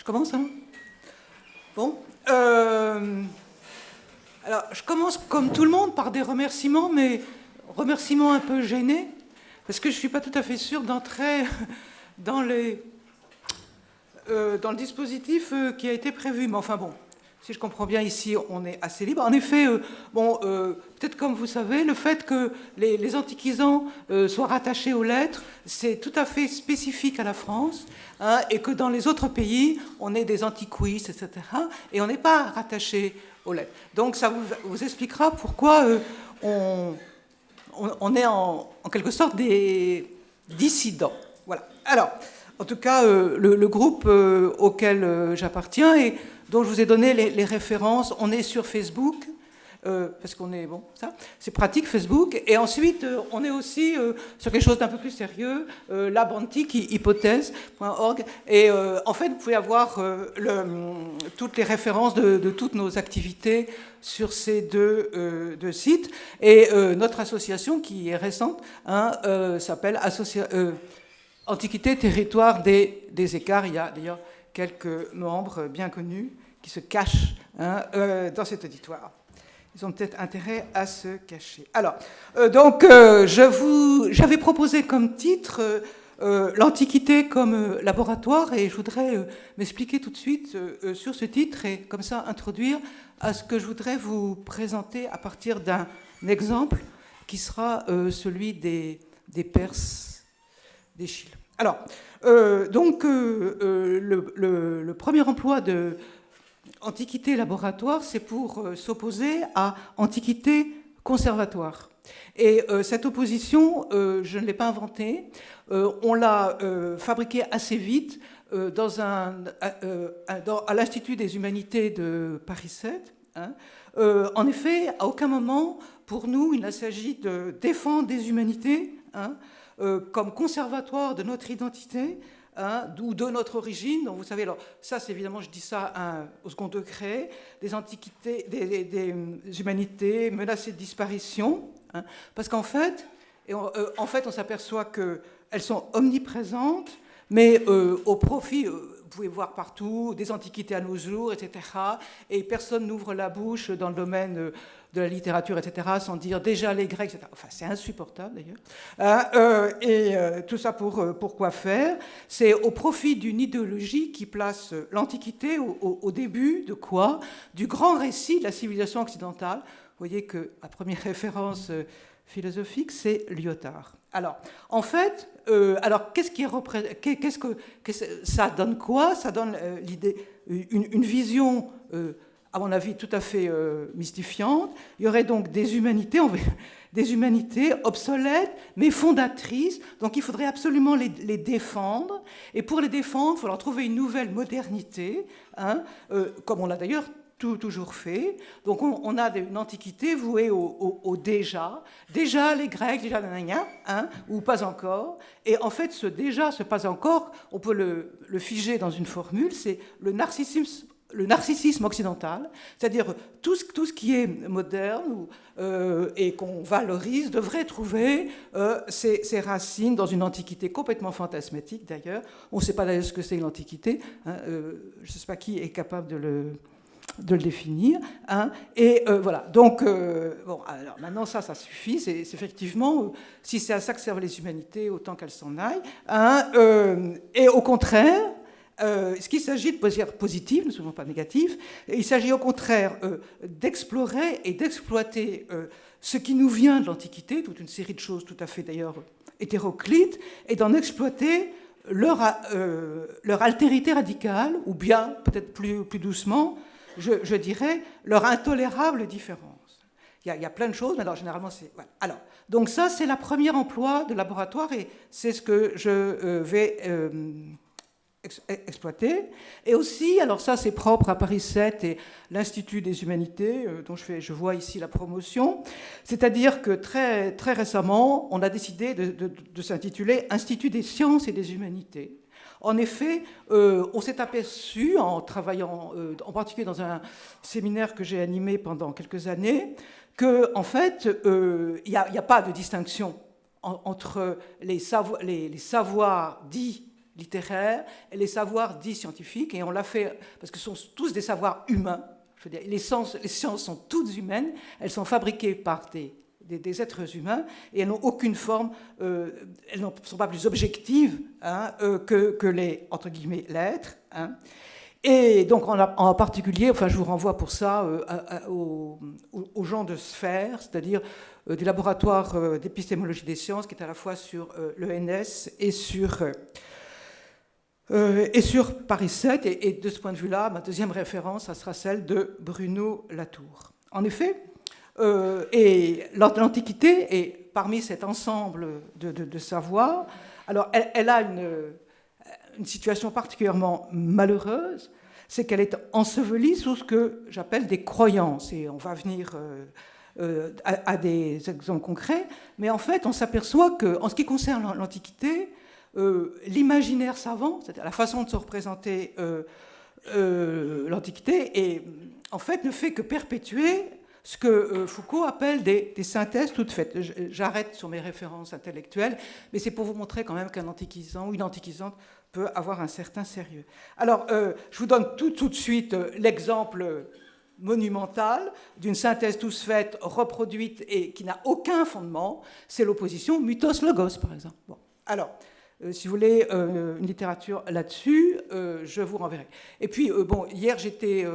Je commence, hein? Bon. Alors, je commence comme tout le monde par des remerciements, mais remerciements un peu gênés, parce que je ne suis pas tout à fait sûre d'entrer dans le dispositif qui a été prévu. Mais enfin bon, si je comprends bien, ici, on est assez libre. En effet, peut-être comme vous savez, le fait que les antiquisants soient rattachés aux lettres, c'est tout à fait spécifique à la France, hein, et que dans les autres pays, on est des antiquistes, etc., et on n'est pas rattaché aux lettres. Donc ça vous expliquera pourquoi on est en quelque sorte des dissidents. Voilà. Alors, en tout cas, le groupe auquel j'appartiens et dont je vous ai donné les références, on est sur Facebook, parce qu'on est, bon, ça, c'est pratique Facebook, et ensuite, on est aussi sur quelque chose d'un peu plus sérieux, labantique-hypothèse.org, et en fait, vous pouvez avoir toutes les références de toutes nos activités sur ces deux sites, et notre association, qui est récente, hein, s'appelle Antiquité, territoire des écarts. Il y a d'ailleurs quelques membres bien connus qui se cachent, hein, dans cet auditoire. Ils ont peut-être intérêt à se cacher. Alors, j'avais proposé comme titre l'Antiquité comme laboratoire, et je voudrais m'expliquer tout de suite sur ce titre et comme ça introduire à ce que je voudrais vous présenter à partir d'un exemple qui sera celui des Perses d'Échille. Alors, le premier emploi de Antiquité laboratoire, c'est pour s'opposer à Antiquité conservatoire. Et cette opposition, je ne l'ai pas inventée, on l'a fabriquée assez vite à l'Institut des Humanités de Paris 7. Hein. En effet, à aucun moment, pour nous, il ne s'agit de défendre des humanités, hein, comme conservatoire de notre identité, hein, ou de notre origine. Donc vous savez, alors ça, c'est évidemment, je dis ça au second degré, des antiquités, des humanités menacées de disparition, hein, parce qu'en fait, on s'aperçoit qu'elles sont omniprésentes, mais au profit, vous pouvez voir partout, des antiquités à nos jours, etc. Et personne n'ouvre la bouche dans le domaine de la littérature, etc., sans dire déjà les Grecs, etc. Enfin, c'est insupportable, d'ailleurs. Tout ça pour quoi faire? C'est au profit d'une idéologie qui place l'Antiquité au début de quoi? Du grand récit de la civilisation occidentale. Vous voyez que la première référence philosophique, c'est Lyotard. Alors, en fait, qu'est-ce que ça donne quoi? Ça donne l'idée, une vision, à mon avis, tout à fait mystifiante. Il y aurait donc des humanités obsolètes, mais fondatrices. Donc, il faudrait absolument les défendre. Et pour les défendre, il faut leur trouver une nouvelle modernité, hein, comme on l'a d'ailleurs toujours fait. Donc on a une antiquité vouée au déjà les Grecs, déjà hein, ou pas encore. Et en fait, ce déjà, ce pas encore, on peut le figer dans une formule, c'est le narcissisme occidental, c'est-à-dire tout ce qui est moderne et qu'on valorise devrait trouver ses racines dans une antiquité complètement fantasmatique, d'ailleurs. On ne sait pas d'ailleurs ce que c'est l'Antiquité, hein, je ne sais pas qui est capable de le définir. Hein, et voilà. Donc, bon, alors maintenant, ça suffit. C'est effectivement, si c'est à ça que servent les humanités, autant qu'elles s'en aillent. Hein, et au contraire, ce qu'il s'agit de positif, ne souvent pas négatif, il s'agit au contraire d'explorer et d'exploiter ce qui nous vient de l'Antiquité, toute une série de choses tout à fait d'ailleurs hétéroclites, et d'en exploiter leur altérité radicale, ou bien, peut-être plus doucement, je dirais, leur intolérable différence. Il y a plein de choses, mais alors généralement c'est... Voilà. Alors, donc ça, c'est la première emploi de laboratoire, et c'est ce que je vais exploiter. Et aussi, alors ça, c'est propre à Paris 7 et l'Institut des Humanités, dont je vois ici la promotion. C'est-à-dire que très, très récemment, on a décidé de s'intituler Institut des Sciences et des Humanités. En effet, on s'est aperçu, en travaillant en particulier dans un séminaire que j'ai animé pendant quelques années, qu'en fait, il n'y a pas de distinction entre les savoirs dits littéraires et les savoirs dits scientifiques, et on l'a fait parce que ce sont tous des savoirs humains. Je veux dire, les sciences sont toutes humaines, elles sont fabriquées par des êtres humains, et elles n'ont aucune forme, elles ne sont pas plus objectives que les, entre guillemets, l'être. Et donc, en particulier, enfin, je vous renvoie pour ça aux gens de Sphère, c'est-à-dire du laboratoire d'épistémologie des sciences, qui est à la fois sur l'ENS et sur Paris 7. Et de ce point de vue-là, ma deuxième référence, ça sera celle de Bruno Latour. En effet, et l'Antiquité est parmi cet ensemble de savoirs. Alors, elle a une situation particulièrement malheureuse, c'est qu'elle est ensevelie sous ce que j'appelle des croyances. Et on va venir à des exemples concrets. Mais en fait, on s'aperçoit qu'en ce qui concerne l'Antiquité, l'imaginaire savant, c'est-à-dire la façon de se représenter l'Antiquité, et en fait ne fait que perpétuer ce que Foucault appelle des synthèses toutes faites. J'arrête sur mes références intellectuelles, mais c'est pour vous montrer quand même qu'un antiquisant ou une antiquisante peut avoir un certain sérieux. Alors, je vous donne tout de suite l'exemple monumental d'une synthèse toute faite, reproduite et qui n'a aucun fondement. C'est l'opposition mythos-logos, par exemple. Bon. Alors, si vous voulez une littérature là-dessus, je vous renverrai. Et puis, bon, hier, j'étais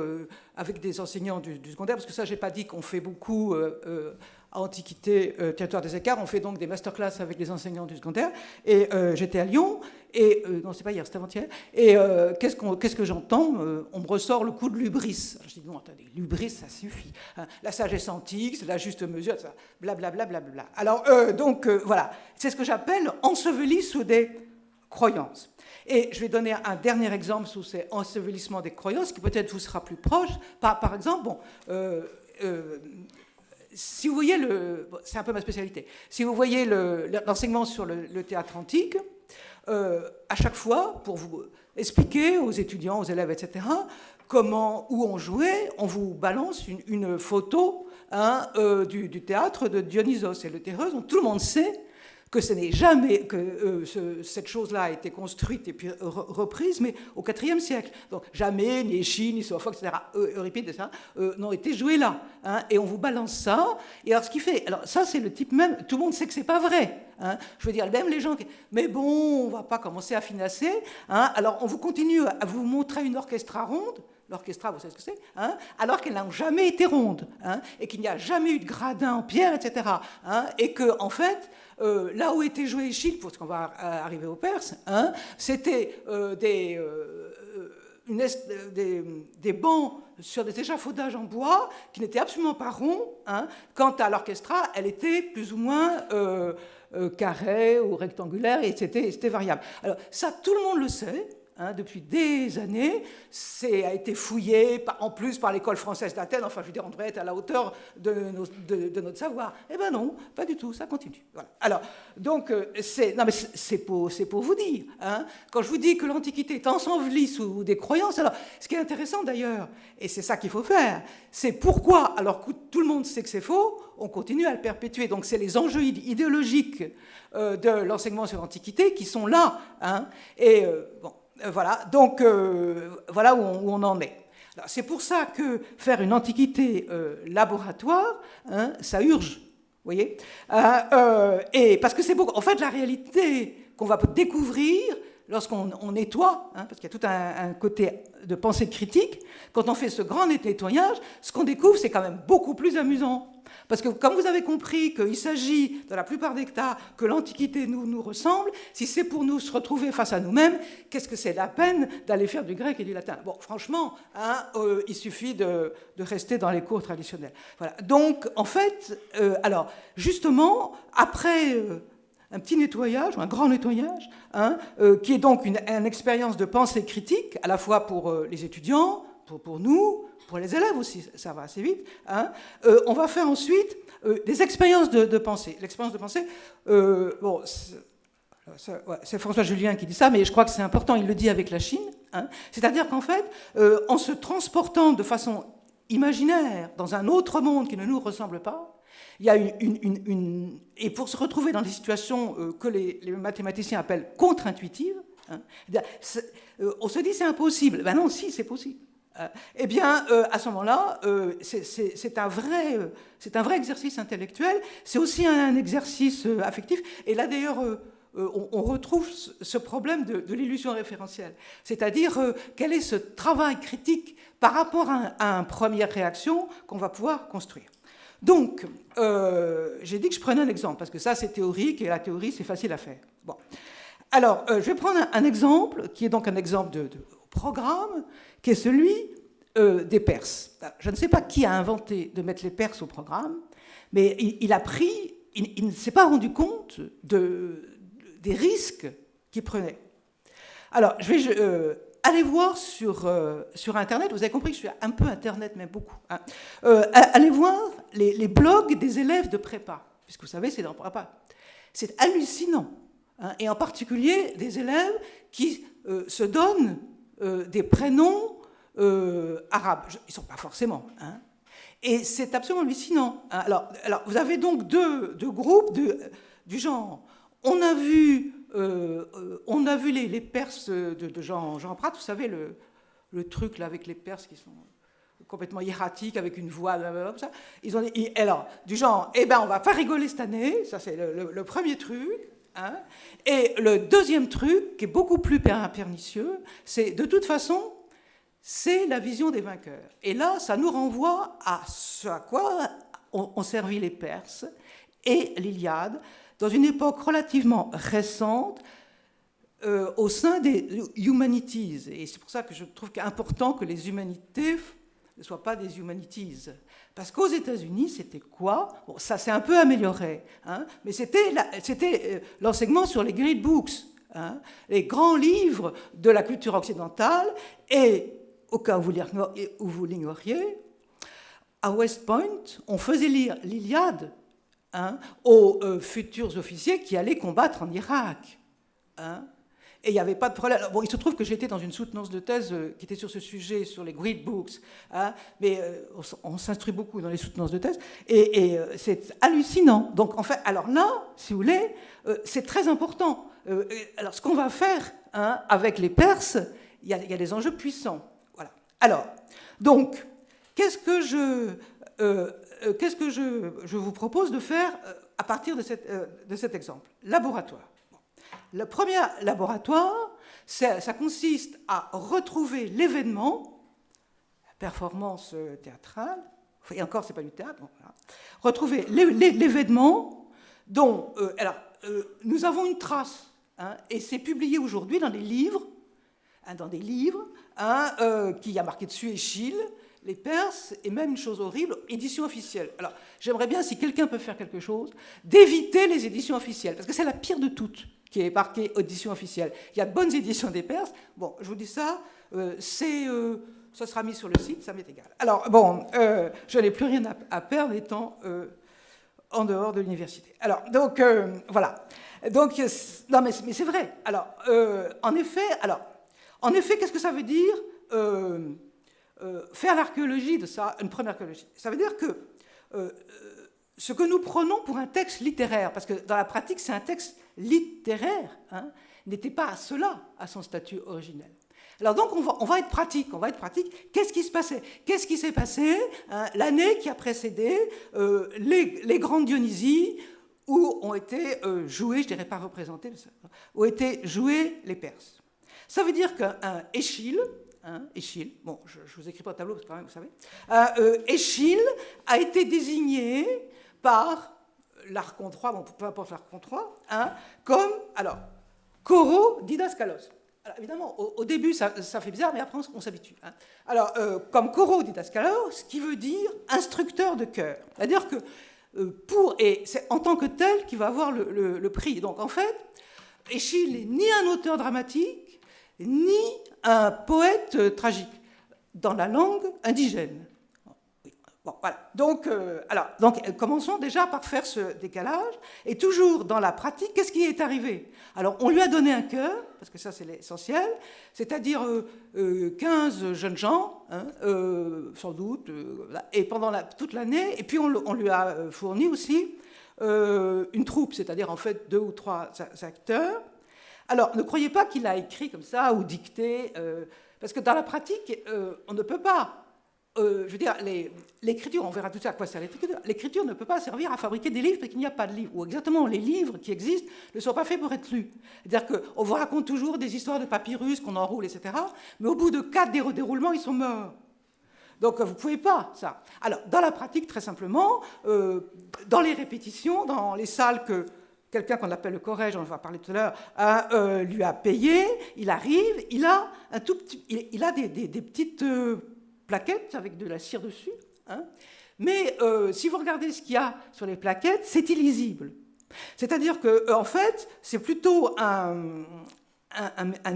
avec des enseignants du secondaire, parce que ça, je n'ai pas dit qu'on fait beaucoup à Antiquité, Territoire des écarts. On fait donc des masterclass avec des enseignants du secondaire. Et j'étais à Lyon, et non, c'est pas hier, c'était avant-hier. Et qu'est-ce que j'entends On me ressort le coup de l'hubris. Alors, je dis, non, attendez, l'hubris, ça suffit. Hein. La sagesse antique, c'est la juste mesure, ça, blablabla. Bla, bla, bla. Alors, donc, voilà. C'est ce que j'appelle enseveli sous des croyances. Et je vais donner un dernier exemple sous ces ensevelissements des croyances, qui peut-être vous sera plus proche. Par exemple, bon... si vous voyez c'est un peu ma spécialité, si vous voyez l'enseignement sur le théâtre antique, à chaque fois, pour vous expliquer aux étudiants, aux élèves, etc., où on jouait, on vous balance une photo du théâtre de Dionysos et le Théreuse, dont tout le monde sait que ce n'est jamais que cette chose-là a été construite et puis reprise, mais au IVe siècle. Donc jamais ni Échille, ni Sophocle, etc., Euripide, etc., n'ont été joués là. Hein, et on vous balance ça. Et alors ce qui fait, alors ça c'est le type même, tout le monde sait que c'est pas vrai. Hein, je veux dire, même les gens qui, mais bon, on va pas commencer à finasser. Hein, alors on vous continue à vous montrer une orchestra ronde. L'orchestra, vous savez ce que c'est, hein, alors qu'elles n'ont jamais été rondes, hein, et qu'il n'y a jamais eu de gradin en pierre, etc. Hein, et que, en fait, là où était joué Échille, parce qu'on va arriver aux Perses, hein, c'était des bancs sur des échafaudages en bois qui n'étaient absolument pas ronds. Hein. Quant à l'orchestra, elle était plus ou moins carrée ou rectangulaire, et c'était variable. Alors ça, tout le monde le sait. Hein, depuis des années, a été fouillé en plus par l'école française d'Athènes. Enfin, je veux dire, on devrait être à la hauteur de notre savoir. Eh bien non, pas du tout, ça continue. Voilà. Alors, donc, c'est pour vous dire. Hein, quand je vous dis que l'Antiquité est ensevelie sous des croyances, alors, ce qui est intéressant d'ailleurs, et c'est ça qu'il faut faire, c'est pourquoi, alors que tout le monde sait que c'est faux, on continue à le perpétuer. Donc, c'est les enjeux idéologiques de l'enseignement sur l'Antiquité qui sont là. Hein, et bon. Voilà, donc voilà où on en est. C'est pour ça que faire une antiquité laboratoire, hein, ça urge, vous voyez, et parce que c'est beaucoup. En fait, la réalité qu'on va découvrir lorsqu'on nettoie, hein, parce qu'il y a tout un côté de pensée critique, quand on fait ce grand nettoyage, ce qu'on découvre, c'est quand même beaucoup plus amusant. Parce que comme vous avez compris qu'il s'agit, dans la plupart des cas, que l'Antiquité nous ressemble, si c'est pour nous se retrouver face à nous-mêmes, qu'est-ce que c'est la peine d'aller faire du grec et du latin? Bon, franchement, hein, il suffit de rester dans les cours traditionnels. Voilà. Donc, en fait, alors, justement, après un petit nettoyage, ou un grand nettoyage, hein, qui est donc une expérience de pensée critique, à la fois pour les étudiants, pour nous, pour les élèves aussi, ça va assez vite, hein. On va faire ensuite des expériences de pensée. L'expérience de pensée, bon, c'est François Julien qui dit ça, mais je crois que c'est important, il le dit avec la Chine, hein. C'est-à-dire qu'en fait, en se transportant de façon imaginaire dans un autre monde qui ne nous ressemble pas, il y a et pour se retrouver dans des situations que les mathématiciens appellent contre-intuitives, Hein. On se dit c'est impossible. Ben non, si, c'est possible. Eh bien, à ce moment-là, c'est un vrai exercice intellectuel, c'est aussi un exercice affectif. Et là, d'ailleurs, on retrouve ce problème de l'illusion référentielle. C'est-à-dire, quel est ce travail critique par rapport à une première réaction qu'on va pouvoir construire. Donc, j'ai dit que je prenais un exemple, parce que ça, c'est théorique, et la théorie, c'est facile à faire. Bon. Alors, je vais prendre un exemple, qui est donc un exemple de programme, qui est celui des Perses. Je ne sais pas qui a inventé de mettre les Perses au programme, mais il ne s'est pas rendu compte des risques qu'il prenait. Alors, je vais aller voir sur Internet, vous avez compris que je suis un peu Internet, mais beaucoup. Hein. Allez voir les blogs des élèves de prépa, puisque vous savez, c'est dans prépa. C'est hallucinant. Hein, et en particulier des élèves qui se donnent des prénoms arabes. Ils ne sont pas forcément. Hein. Et c'est absolument hallucinant. Hein. Alors, vous avez donc deux groupes du genre. On a vu les Perses de Jean Prat, vous savez, le truc là avec les Perses qui sont complètement hiératiques, avec une voix, comme ça. Ils ont dit, alors, du genre, eh ben, on va pas rigoler cette année, ça c'est le premier truc. Hein. Et le deuxième truc, qui est beaucoup plus pernicieux, c'est, de toute façon, c'est la vision des vainqueurs. Et là, ça nous renvoie à ce à quoi ont servi les Perses et l'Iliade, dans une époque relativement récente, au sein des humanities. Et c'est pour ça que je trouve important que les humanités ne soient pas des humanities. Parce qu'aux États-Unis, c'était quoi? Bon, ça s'est un peu amélioré, hein, mais c'était l'enseignement sur les great books, hein, les grands livres de la culture occidentale. Et, au cas où vous l'ignoriez, à West Point, on faisait lire l'Iliade, hein, aux futurs officiers qui allaient combattre en Irak. Hein. Et il n'y avait pas de problème. Bon, il se trouve que j'étais dans une soutenance de thèse qui était sur ce sujet, sur les great books. Hein, mais on s'instruit beaucoup dans les soutenances de thèse. Et c'est hallucinant. Donc, en fait, alors là, si vous voulez, c'est très important. Alors, ce qu'on va faire, hein, avec les Perses, il y a des enjeux puissants. Voilà. Alors, donc, qu'est-ce que je vous propose de faire à partir de cet exemple? Laboratoire. Le premier laboratoire, ça consiste à retrouver l'événement, performance théâtrale, et encore, ce n'est pas du théâtre, bon, voilà. Retrouver l'événement dont nous avons une trace, hein, et c'est publié aujourd'hui dans des livres, hein, qui a marqué dessus Échille, les Perses, et même une chose horrible, édition officielle. Alors, j'aimerais bien, si quelqu'un peut faire quelque chose, d'éviter les éditions officielles, parce que c'est la pire de toutes, qui est marquée édition officielle. Il y a de bonnes éditions des Perses. Bon, je vous dis ça, ça sera mis sur le site, ça m'est égal. Alors, bon, je n'ai plus rien à perdre étant en dehors de l'université. Alors, donc, voilà. Donc, non, mais c'est vrai. Alors, en effet, qu'est-ce que ça veut dire faire l'archéologie de ça, une première archéologie? Ça veut dire que ce que nous prenons pour un texte littéraire, parce que dans la pratique, c'est un texte littéraire, hein, n'était pas cela à son statut originel. Alors donc, on va être pratique. Qu'est-ce qui se passait? Qu'est-ce qui s'est passé, hein, l'année qui a précédé les grandes Dionysies, où ont été joués, je dirais pas représentés, où ont été joués les Perses? Ça veut dire qu'un Échille, bon, je vous écris pas au tableau, parce que quand même, vous savez, Échille a été désigné par l'Archon III, bon, peu importe l'Archon III, hein, comme, alors, Choro Didaskalos. Alors, évidemment, au début, ça fait bizarre, mais après, on s'habitue. Hein. Alors, comme Choro Didaskalos, ce qui veut dire instructeur de chœur. C'est-à-dire que, et c'est en tant que tel qu'il va avoir le prix. Donc, en fait, Échille n'est ni un auteur dramatique, ni un poète tragique, dans la langue indigène. Bon, voilà. Donc, commençons déjà par faire ce décalage. Et toujours dans la pratique, qu'est-ce qui est arrivé? Alors, on lui a donné un chœur, parce que ça, c'est l'essentiel, c'est-à-dire 15 jeunes gens, hein, sans doute, et pendant toute l'année. Et puis, on lui a fourni aussi une troupe, c'est-à-dire, en fait, 2 ou 3 acteurs. Alors, ne croyez pas qu'il a écrit comme ça ou dicté, parce que dans la pratique, on ne peut pas. Je veux dire, l'écriture, on verra tout ça à quoi sert l'écriture. L'écriture ne peut pas servir à fabriquer des livres parce qu'il n'y a pas de livres. Ou exactement, les livres qui existent ne sont pas faits pour être lus. C'est-à-dire qu'on vous raconte toujours des histoires de papyrus qu'on enroule, etc. Mais au bout de 4 déroulements, ils sont morts. Donc, vous ne pouvez pas, ça. Alors, dans la pratique, très simplement, dans les répétitions, dans les salles que quelqu'un qu'on appelle le corrège, on va parler tout à l'heure, lui a payé, il arrive, il a un tout petit, il a des petites plaquettes avec de la cire dessus, hein, mais si vous regardez ce qu'il y a sur les plaquettes, c'est illisible. C'est-à-dire que, en fait, c'est plutôt un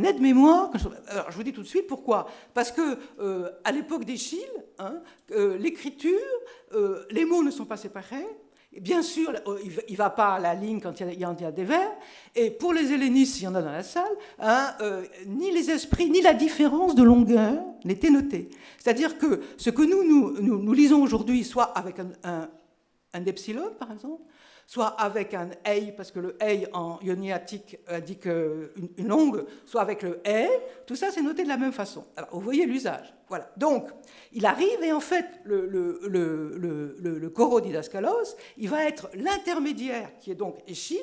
aide-mémoire. Alors, je vous dis tout de suite pourquoi. Parce que à l'époque d'Échille, hein, l'écriture, les mots ne sont pas séparés. Et bien sûr, il ne va pas à la ligne quand il y a des vers. Et pour les hellénistes, s'il y en a dans la salle, hein, ni les esprits, ni la différence de longueur n'étaient notés. C'est-à-dire que ce que nous lisons aujourd'hui, soit avec un epsilon, par exemple, soit avec un ei, parce que le ei en ioniatique indique une longue, soit avec le ei, tout ça c'est noté de la même façon. Alors vous voyez l'usage. Voilà. Donc il arrive et en fait le coro didascalos, il va être l'intermédiaire, qui est donc Échille,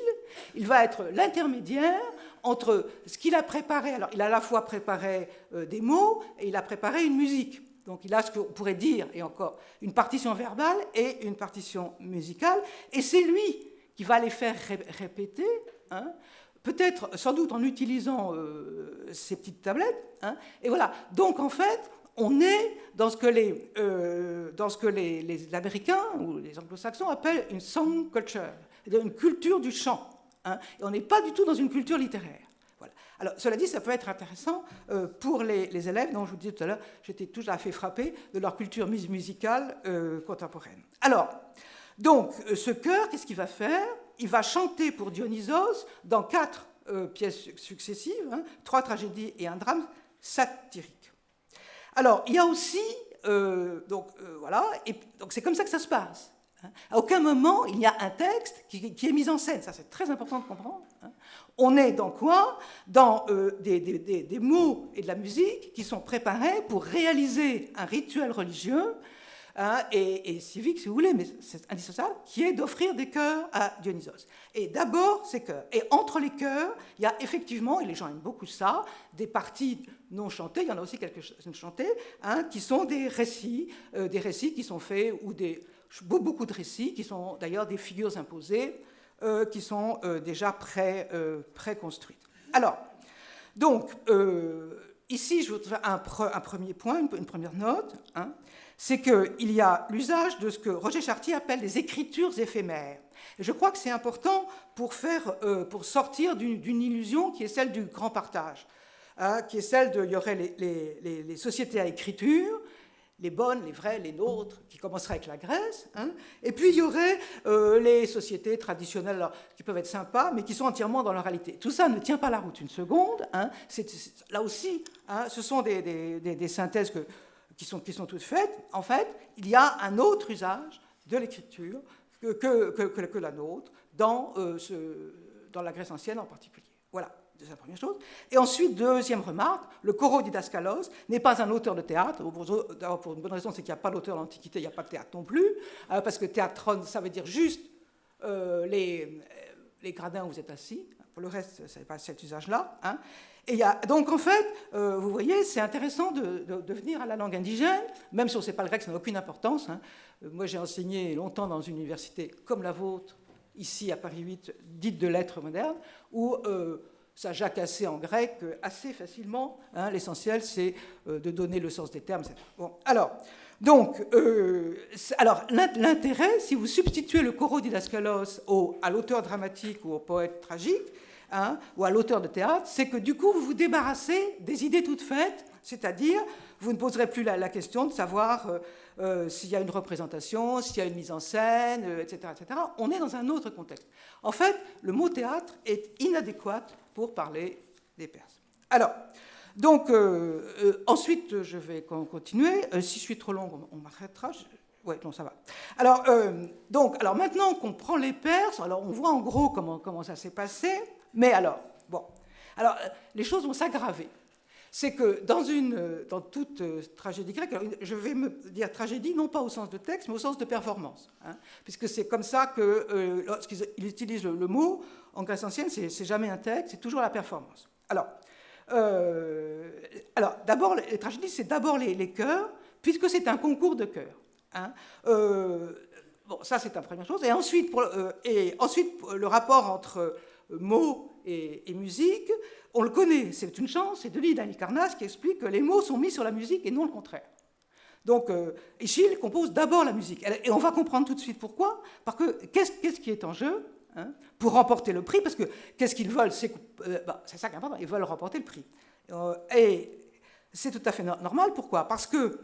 il va être l'intermédiaire entre ce qu'il a préparé. Alors il a à la fois préparé des mots et il a préparé une musique. Donc il a ce qu'on pourrait dire, et encore, une partition verbale et une partition musicale, et c'est lui qui va les faire répéter, hein, peut-être, sans doute en utilisant ces petites tablettes, hein, et voilà. Donc en fait, on est dans ce que les Américains ou les Anglo-Saxons appellent une song culture, c'est-à-dire une culture du chant, hein, et on n'est pas du tout dans une culture littéraire. Alors, cela dit, ça peut être intéressant pour les élèves dont je vous disais tout à l'heure, j'étais tout à fait frappé de leur culture musicale contemporaine. Alors, donc, ce chœur, qu'est-ce qu'il va faire? Il va chanter pour Dionysos dans 4 pièces successives, hein, 3 tragédies et un drame satirique. Alors, il y a aussi, voilà, et donc c'est comme ça que ça se passe. Hein. À aucun moment, il y a un texte qui est mis en scène. Ça, c'est très important de comprendre. Hein. On est dans quoi? Dans des mots et de la musique qui sont préparés pour réaliser un rituel religieux, hein, et civique, si vous voulez, mais c'est indissociable, qui est d'offrir des chœurs à Dionysos. Et d'abord, ces chœurs. Et entre les chœurs, il y a effectivement, et les gens aiment beaucoup ça, des parties non chantées, il y en a aussi quelques-unes chantées, hein, qui sont des récits qui sont faits, ou beaucoup de récits, qui sont d'ailleurs des figures imposées, qui sont déjà préconstruites. Alors, donc, ici, je voudrais un premier point, une première note, hein, c'est qu'il y a l'usage de ce que Roger Chartier appelle les écritures éphémères. Et je crois que c'est important pour sortir d'une illusion qui est celle du grand partage, hein, qui est celle il y aurait les sociétés à écriture, les bonnes, les vraies, les nôtres, qui commenceraient avec la Grèce, hein, et puis il y aurait les sociétés traditionnelles alors, qui peuvent être sympas, mais qui sont entièrement dans leur réalité. Tout ça ne tient pas la route une seconde. Hein, là aussi, hein, ce sont des synthèses qui sont toutes faites. En fait, il y a un autre usage de l'écriture que la nôtre, dans la Grèce ancienne en particulier. Voilà. C'est la première chose. Et ensuite, deuxième remarque, le coro didascalos n'est pas un auteur de théâtre. D'abord, pour une bonne raison, c'est qu'il n'y a pas d'auteur de l'Antiquité, il n'y a pas de théâtre non plus, parce que théatron, ça veut dire juste les gradins où vous êtes assis. Pour le reste, ce n'est pas cet usage-là. Hein. Et donc, en fait, vous voyez, c'est intéressant de venir à la langue indigène, même si on ne sait pas le grec, ça n'a aucune importance. Hein. Moi, j'ai enseigné longtemps dans une université comme la vôtre, ici à Paris 8, dite de lettres modernes, où ça jacassait en grec assez facilement. Hein, l'essentiel, c'est de donner le sens des termes. Etc. Bon, alors, l'intérêt, si vous substituez le coro didascalos à l'auteur dramatique ou au poète tragique, hein, ou à l'auteur de théâtre, c'est que du coup, vous vous débarrassez des idées toutes faites, c'est-à-dire, vous ne poserez plus la question de savoir s'il y a une représentation, s'il y a une mise en scène, etc., etc. On est dans un autre contexte. En fait, le mot théâtre est inadéquat pour parler des Perses. Alors, donc, ensuite, je vais continuer. Si je suis trop longue, on m'arrêtera. Oui, non, ça va. Alors, maintenant qu'on prend les Perses, alors on voit en gros comment ça s'est passé. Mais alors, bon. Alors, les choses vont s'aggraver. C'est que dans toute tragédie grecque, alors, je vais me dire tragédie, non pas au sens de texte, mais au sens de performance, hein, puisque c'est comme ça que, lorsqu'ils utilisent le mot, en Grèce ancienne, c'est jamais un texte, c'est toujours la performance. Alors d'abord, les tragédies, c'est d'abord les chœurs, puisque c'est un concours de chœurs. Hein. Bon, ça, c'est la première chose. Et ensuite, le rapport entre mots et musique, on le connaît, c'est une chance, c'est Denis d'Halicarnasse qui explique que les mots sont mis sur la musique et non le contraire. Donc, Eschyle compose d'abord la musique. Et on va comprendre tout de suite pourquoi. Parce que qu'est-ce qui est en jeu, hein, pour remporter le prix? Parce que qu'est-ce qu'ils veulent? C'est ça qui est important, ils veulent remporter le prix. Et c'est tout à fait normal. Pourquoi? Parce que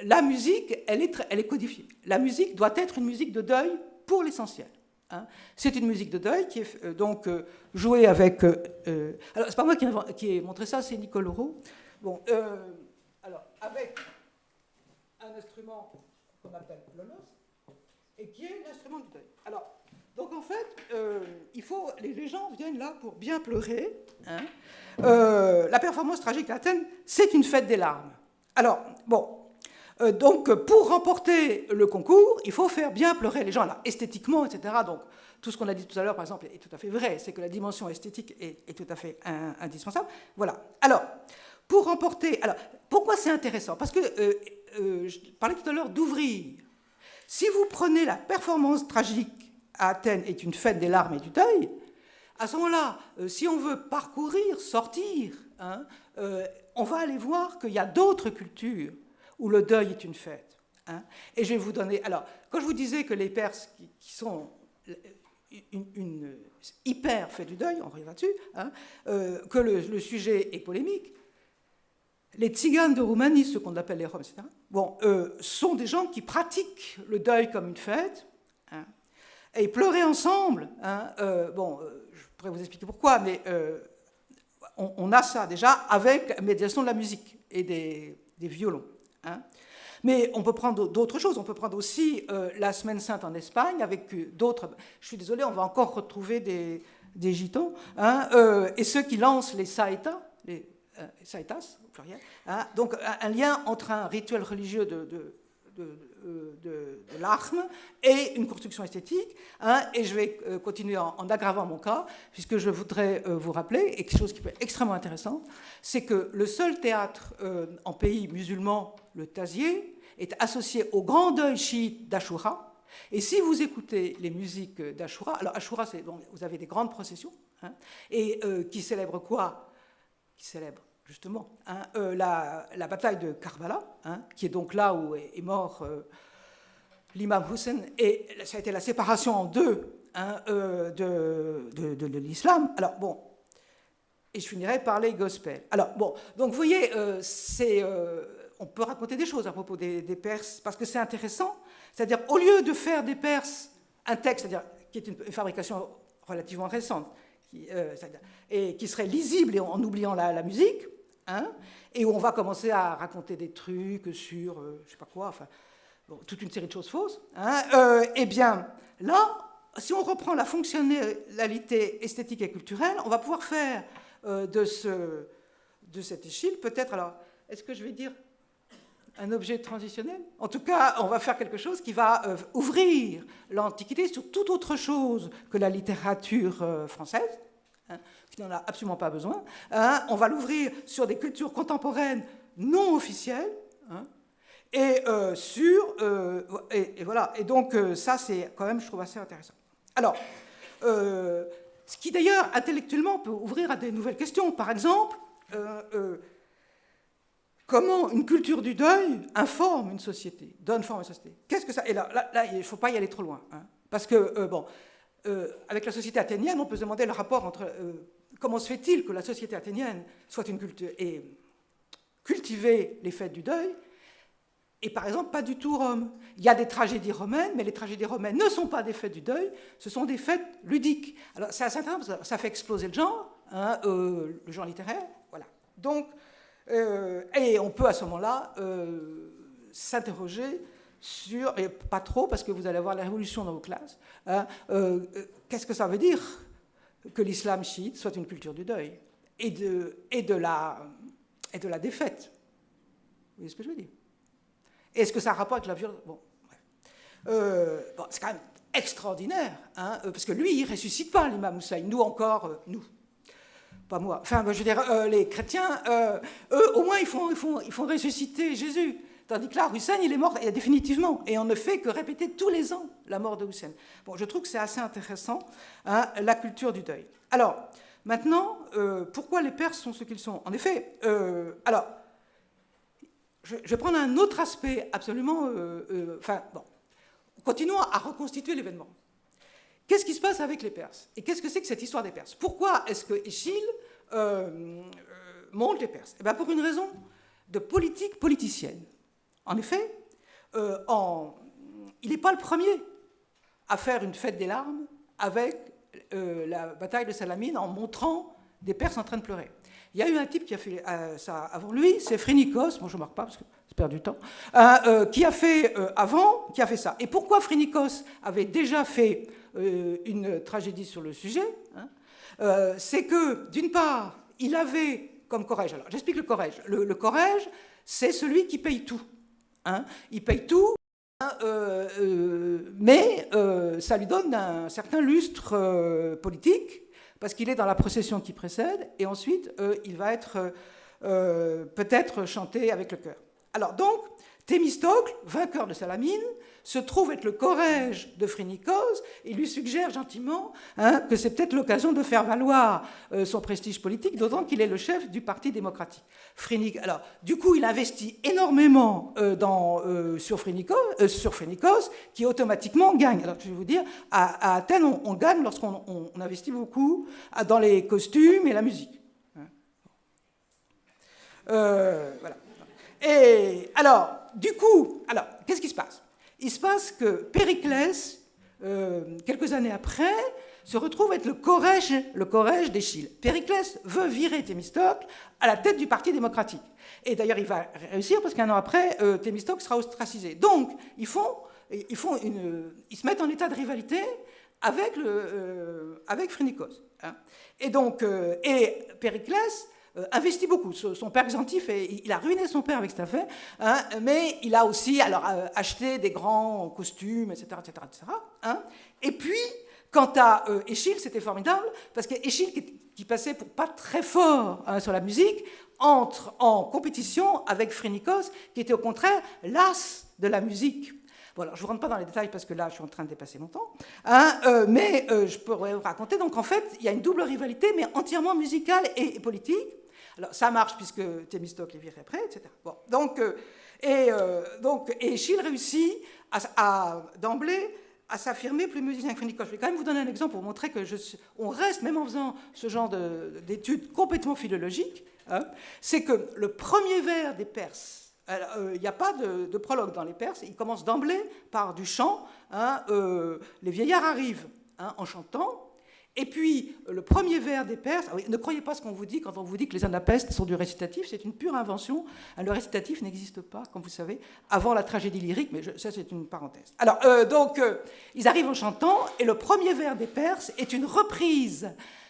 la musique, elle est codifiée. La musique doit être une musique de deuil pour l'essentiel. Hein. C'est une musique de deuil qui est donc jouée avec... alors, c'est pas moi qui ai montré ça, c'est Nicole Leroux. Bon, alors, avec un instrument qu'on appelle l'onos, et qui est l'instrument du deuil. Alors, donc en fait, les gens viennent là pour bien pleurer. Hein. La performance tragique d'Athènes, c'est une fête des larmes. Alors, bon... donc, pour remporter le concours, il faut faire bien pleurer les gens, là, esthétiquement, etc. Donc, tout ce qu'on a dit tout à l'heure, par exemple, est tout à fait vrai. C'est que la dimension esthétique est tout à fait indispensable. Voilà. Alors, pour remporter... Alors, pourquoi c'est intéressant? Parce que je parlais tout à l'heure d'ouvrir. Si vous prenez la performance tragique à Athènes est une fête des larmes et du deuil, à ce moment-là, si on veut parcourir, sortir, hein, on va aller voir qu'il y a d'autres cultures où le deuil est une fête. Hein. Et je vais vous donner... Alors, quand je vous disais que les Perses, qui sont une hyper fête du deuil, on revient là-dessus, hein, que le sujet est polémique, les tziganes de Roumanie, ceux qu'on appelle les Roms, etc., bon, sont des gens qui pratiquent le deuil comme une fête, hein, et pleurer ensemble, hein, bon, je pourrais vous expliquer pourquoi, mais on a ça déjà avec médiation de la musique et des violons. Hein. Mais on peut prendre d'autres choses. On peut prendre aussi la Semaine Sainte en Espagne avec d'autres... Je suis désolée, on va encore retrouver des gitans. Hein, et ceux qui lancent les saetas, les saetas, au pluriel. Hein, donc un lien entre un rituel religieux de l'arme et une construction esthétique. Hein, et je vais continuer en aggravant mon cas, puisque je voudrais vous rappeler, et quelque chose qui peut être extrêmement intéressant, c'est que le seul théâtre en pays musulman, le Tazieh, est associé au grand deuil chiite d'Achoura. Et si vous écoutez les musiques d'Achoura, alors Achoura, donc, vous avez des grandes processions, hein, et qui célèbrent quoi? Qui célèbrent justement hein, la bataille de Karbala, hein, qui est donc là où est mort l'imam Hussein, et ça a été la séparation en deux hein, de l'islam. Alors bon, et je finirai par les gospels. Alors bon, donc vous voyez, on peut raconter des choses à propos des Perses, parce que c'est intéressant. C'est-à-dire, au lieu de faire des Perses un texte, c'est-à-dire qui est une fabrication relativement récente, et qui serait lisible en oubliant la musique, hein, et où on va commencer à raconter des trucs sur, je sais pas quoi, enfin, bon, toute une série de choses fausses, hein, eh bien, là, si on reprend la fonctionnalité esthétique et culturelle, on va pouvoir faire de cet Eschyle, peut-être, alors, est-ce que je vais dire un objet transitionnel? En tout cas, on va faire quelque chose qui va ouvrir l'Antiquité sur toute autre chose que la littérature française, hein, qui n'en a absolument pas besoin. Hein, on va l'ouvrir sur des cultures contemporaines non officielles, hein, et voilà. Et donc, ça, c'est quand même, je trouve, assez intéressant. Alors, ce qui d'ailleurs, intellectuellement, peut ouvrir à des nouvelles questions. Par exemple, comment une culture du deuil informe une société, donne forme à une société. Qu'est-ce que ça... Et là il ne faut pas y aller trop loin. Hein, parce que, bon, avec la société athénienne, on peut se demander le rapport entre... comment se fait-il que la société athénienne soit une culture... et cultiver les fêtes du deuil, et par exemple, pas du tout Rome. Il y a des tragédies romaines, mais les tragédies romaines ne sont pas des fêtes du deuil, ce sont des fêtes ludiques. Alors, c'est assez intéressant, ça fait exploser le genre, hein, le genre littéraire, voilà. Donc... et on peut à ce moment-là s'interroger sur, et pas trop parce que vous allez avoir la révolution dans vos classes, hein, qu'est-ce que ça veut dire que l'islam chiite soit une culture du deuil? et de la défaite. Vous voyez ce que je veux dire? Est-ce que ça a un rapport avec la violence? Bon, bon, c'est quand même extraordinaire, hein, parce que lui, il ne ressuscite pas, l'imam Hussein. Nous encore, nous. Pas moi. Enfin, je veux dire, les chrétiens, eux, au moins, ils font ressusciter Jésus. Tandis que là, Hussein, il est mort définitivement. Et on ne fait que répéter tous les ans la mort de Hussein. Bon, je trouve que c'est assez intéressant, hein, la culture du deuil. Alors, maintenant, pourquoi les Perses sont ce qu'ils sont? En effet, alors, je vais prendre un autre aspect absolument... enfin, bon, continuons à reconstituer l'événement. Qu'est-ce qui se passe avec les Perses? Et qu'est-ce que c'est que cette histoire des Perses? Pourquoi est-ce que Échille monte les Perses? Eh bien, pour une raison de politique politicienne. En effet, il n'est pas le premier à faire une fête des larmes avec la bataille de Salamine en montrant des Perses en train de pleurer. Il y a eu un type qui a fait ça avant lui, c'est Phrynikos, moi je ne marque pas parce que je perds du temps, qui a fait ça. Et pourquoi Phrynikos avait déjà fait une tragédie sur le sujet, hein, c'est que, d'une part, il avait comme Corrège, alors j'explique le Corrège. Le Corrège, c'est celui qui paye tout. Hein, il paye tout, hein, mais ça lui donne un certain lustre politique, parce qu'il est dans la procession qui précède, et ensuite, il va être peut-être chanté avec le chœur. Alors donc, Thémistocle, vainqueur de Salamine, se trouve être le Corrège de Phrynikos et lui suggère gentiment, hein, que c'est peut-être l'occasion de faire valoir son prestige politique, d'autant qu'il est le chef du Parti démocratique. Alors, du coup, il investit énormément sur Phrynikos, qui automatiquement gagne. Alors, je vais vous dire, à Athènes, on gagne lorsqu'on investit beaucoup dans les costumes et la musique. Voilà. Et alors, du coup, qu'est-ce qui se passe? Il se passe que Périclès, quelques années après, se retrouve être le Corrège d'Échille. Périclès veut virer Thémistocle à la tête du Parti démocratique. Et d'ailleurs, il va réussir parce qu'un an après, Thémistocle sera ostracisé. Donc, ils se mettent en état de rivalité avec Phrynikos. Hein. Et donc, Périclès investit beaucoup. Son père Xantippe, il a ruiné son père avec cette affaire, hein, mais il a aussi acheté des grands costumes, etc. Hein. Et puis, quant à Échille, c'était formidable, parce qu'Échille, qui passait pour pas très fort, hein, sur la musique, entre en compétition avec Phrynikos, qui était au contraire l'as de la musique. Bon, alors, je ne vous rentre pas dans les détails parce que là, je suis en train de dépasser mon temps, hein, mais je pourrais vous raconter. Donc, en fait, il y a une double rivalité, mais entièrement musicale et politique. Alors, ça marche puisque Thémistocle est viré après, etc. Bon, donc Échille réussit d'emblée à s'affirmer plus musicien que Phrynikos. Je vais quand même vous donner un exemple pour montrer on reste, même en faisant ce genre d'études complètement philologiques, hein, c'est que le premier vers des Perses, il n'y a pas de prologue dans les Perses, il commence d'emblée par du chant, hein, les vieillards arrivent, hein, en chantant. Et puis, le premier vers des Perses, ne croyez pas ce qu'on vous dit quand on vous dit que les Anapestes sont du récitatif, c'est une pure invention. Le récitatif n'existe pas, comme vous savez, avant la tragédie lyrique, mais ça, c'est une parenthèse. Alors, ils arrivent en chantant, et le premier vers des Perses est une reprise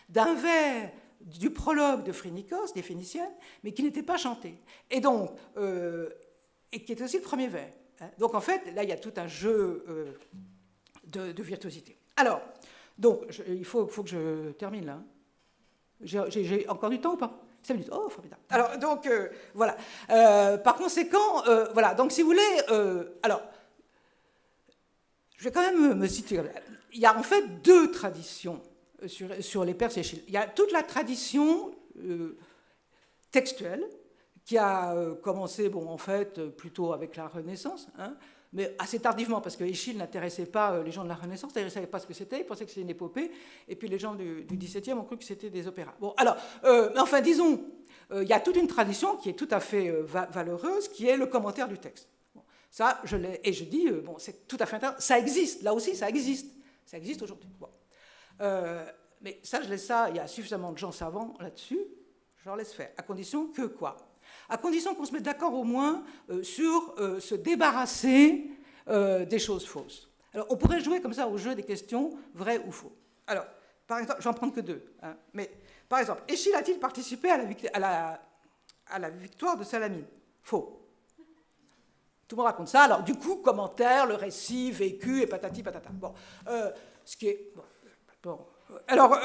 d'un vers du prologue de Phrynikos, des Phéniciennes, mais qui n'était pas chanté. Et donc, et qui est aussi le premier vers. Donc, en fait, là, il y a tout un jeu de virtuosité. Alors, donc, il faut que je termine là. J'ai encore du temps ou pas? 5 minutes. Oh, formidable. Alors, donc, voilà. Par conséquent, voilà. Donc, si vous voulez... alors, je vais quand même me situer. Il y a en fait deux traditions sur les Perses et Échille. Il y a toute la tradition textuelle qui a commencé, bon, en fait, plutôt avec la Renaissance, hein, mais assez tardivement, parce que Échille n'intéressait pas les gens de la Renaissance, c'est-à-dire ils ne savaient pas ce que c'était, ils pensaient que c'était une épopée, et puis les gens du XVIIe ont cru que c'était des opéras. Bon, alors, enfin, disons, il y a toute une tradition qui est tout à fait valeureuse, qui est le commentaire du texte. Bon, ça, je l'ai, et je dis, bon, c'est tout à fait intéressant, ça existe, là aussi, ça existe aujourd'hui. Bon. Mais ça, je laisse ça, il y a suffisamment de gens savants là-dessus, je leur laisse faire, à condition que quoi? À condition qu'on se mette d'accord au moins sur se débarrasser des choses fausses. Alors, on pourrait jouer comme ça au jeu des questions vraies ou faux. Alors, par exemple, j'en prends que deux, hein, mais par exemple, Échille a-t-il participé à la victoire de Salamine? Faux. Tout le monde raconte ça, alors du coup, commentaire, le récit, vécu, et patati patata. Bon, ce qui est... Bon, alors,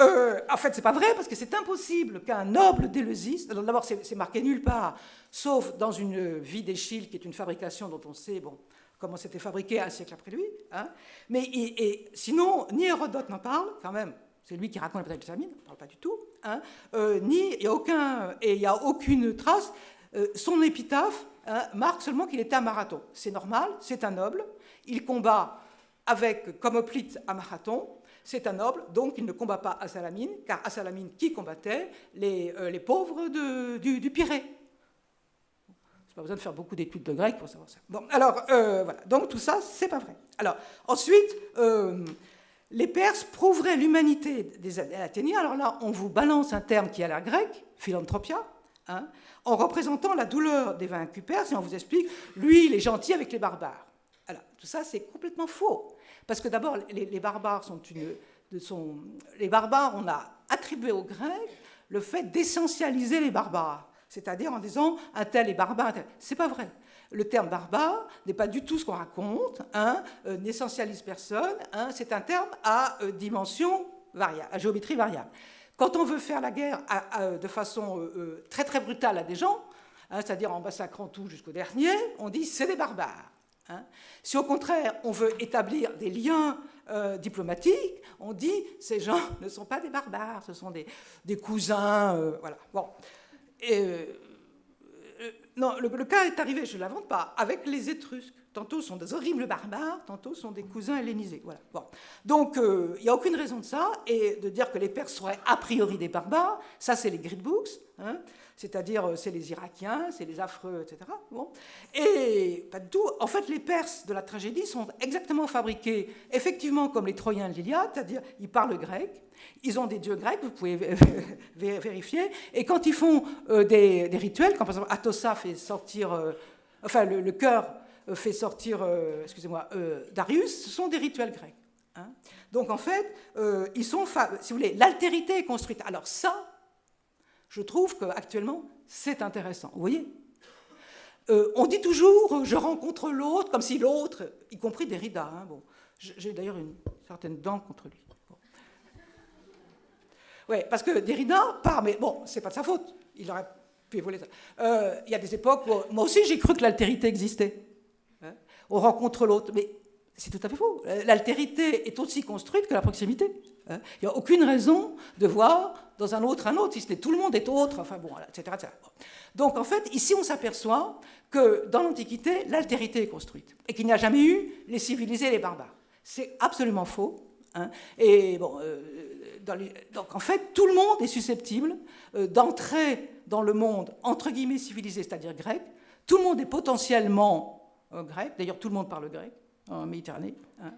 en fait, c'est pas vrai, parce que c'est impossible qu'un noble d'Éleusis, d'abord, c'est marqué nulle part, sauf dans une vie d'Échille, qui est une fabrication dont on sait, bon, comment c'était fabriqué un siècle après lui, hein, mais et sinon, ni Hérodote n'en parle, quand même, c'est lui qui raconte la bataille de Salamine, on ne parle pas du tout, hein, ni, il n'y a aucune trace, son épitaphe, hein, marque seulement qu'il était à Marathon. C'est normal, c'est un noble, il combat comme Hoplite à Marathon, c'est un noble, donc il ne combat pas à Salamine, car à Salamine, qui combattait? Les pauvres du Pirée. C'est pas besoin de faire beaucoup d'études de grec pour savoir ça. Bon, alors, voilà, donc tout ça, c'est pas vrai. Alors, ensuite, les Perses prouveraient l'humanité des Athéniens. Alors là, on vous balance un terme qui a l'air grec, philanthropia, hein, en représentant la douleur des vaincus perses, et on vous explique, lui, il est gentil avec les barbares. Alors, tout ça, c'est complètement faux. Parce que d'abord, les barbares les barbares, on a attribué aux Grecs le fait d'essentialiser les barbares, c'est-à-dire en disant un tel est barbare, un tel. C'est pas vrai. Le terme barbare n'est pas du tout ce qu'on raconte, hein, n'essentialise personne, hein, c'est un terme à dimension variable, à géométrie variable. Quand on veut faire la guerre de façon très très brutale à des gens, hein, c'est-à-dire en massacrant tout jusqu'au dernier, on dit c'est des barbares. Hein. Si au contraire on veut établir des liens diplomatiques, on dit ces gens ne sont pas des barbares, ce sont des cousins, voilà. Bon. Non, le cas est arrivé, je ne l'invente pas, avec les Étrusques. Tantôt sont des horribles barbares, tantôt sont des cousins hellénisés. Voilà. Bon. Donc, il n'y a aucune raison de ça, et de dire que les Perses seraient a priori des barbares, ça c'est les grid books, hein, c'est-à-dire c'est les Irakiens, c'est les affreux, etc. Bon. Et pas du tout. En fait, les Perses de la tragédie sont exactement fabriqués, effectivement, comme les Troyens de l'Iliade, c'est-à-dire ils parlent grec, ils ont des dieux grecs, vous pouvez vérifier, et quand ils font des rituels, quand par exemple Atossa fait sortir, le chœur fait sortir, Darius, ce sont des rituels grecs. Hein. Donc en fait, ils sont, si vous voulez, l'altérité est construite. Alors ça, je trouve qu'actuellement, c'est intéressant. Vous voyez, on dit toujours, je rencontre l'autre, comme si l'autre, y compris Derrida, hein, bon, j'ai d'ailleurs une certaine dent contre lui. Bon. Oui, parce que Derrida part, mais bon, c'est pas de sa faute, il aurait pu évoluer ça. Il y a des époques où, moi aussi j'ai cru que l'altérité existait. Hein, on rencontre l'autre, mais c'est tout à fait faux. L'altérité est aussi construite que la proximité. Hein. Il n'y a aucune raison de voir dans un autre, si ce n'est tout le monde est autre, enfin bon, etc. etc. Donc en fait, ici on s'aperçoit que dans l'Antiquité, l'altérité est construite et qu'il n'y a jamais eu les civilisés et les barbares. C'est absolument faux. Hein. Et bon, donc en fait, tout le monde est susceptible d'entrer dans le monde entre guillemets civilisé, c'est-à-dire grec. Tout le monde est potentiellement grec. D'ailleurs, tout le monde parle grec en Méditerranée. Hein.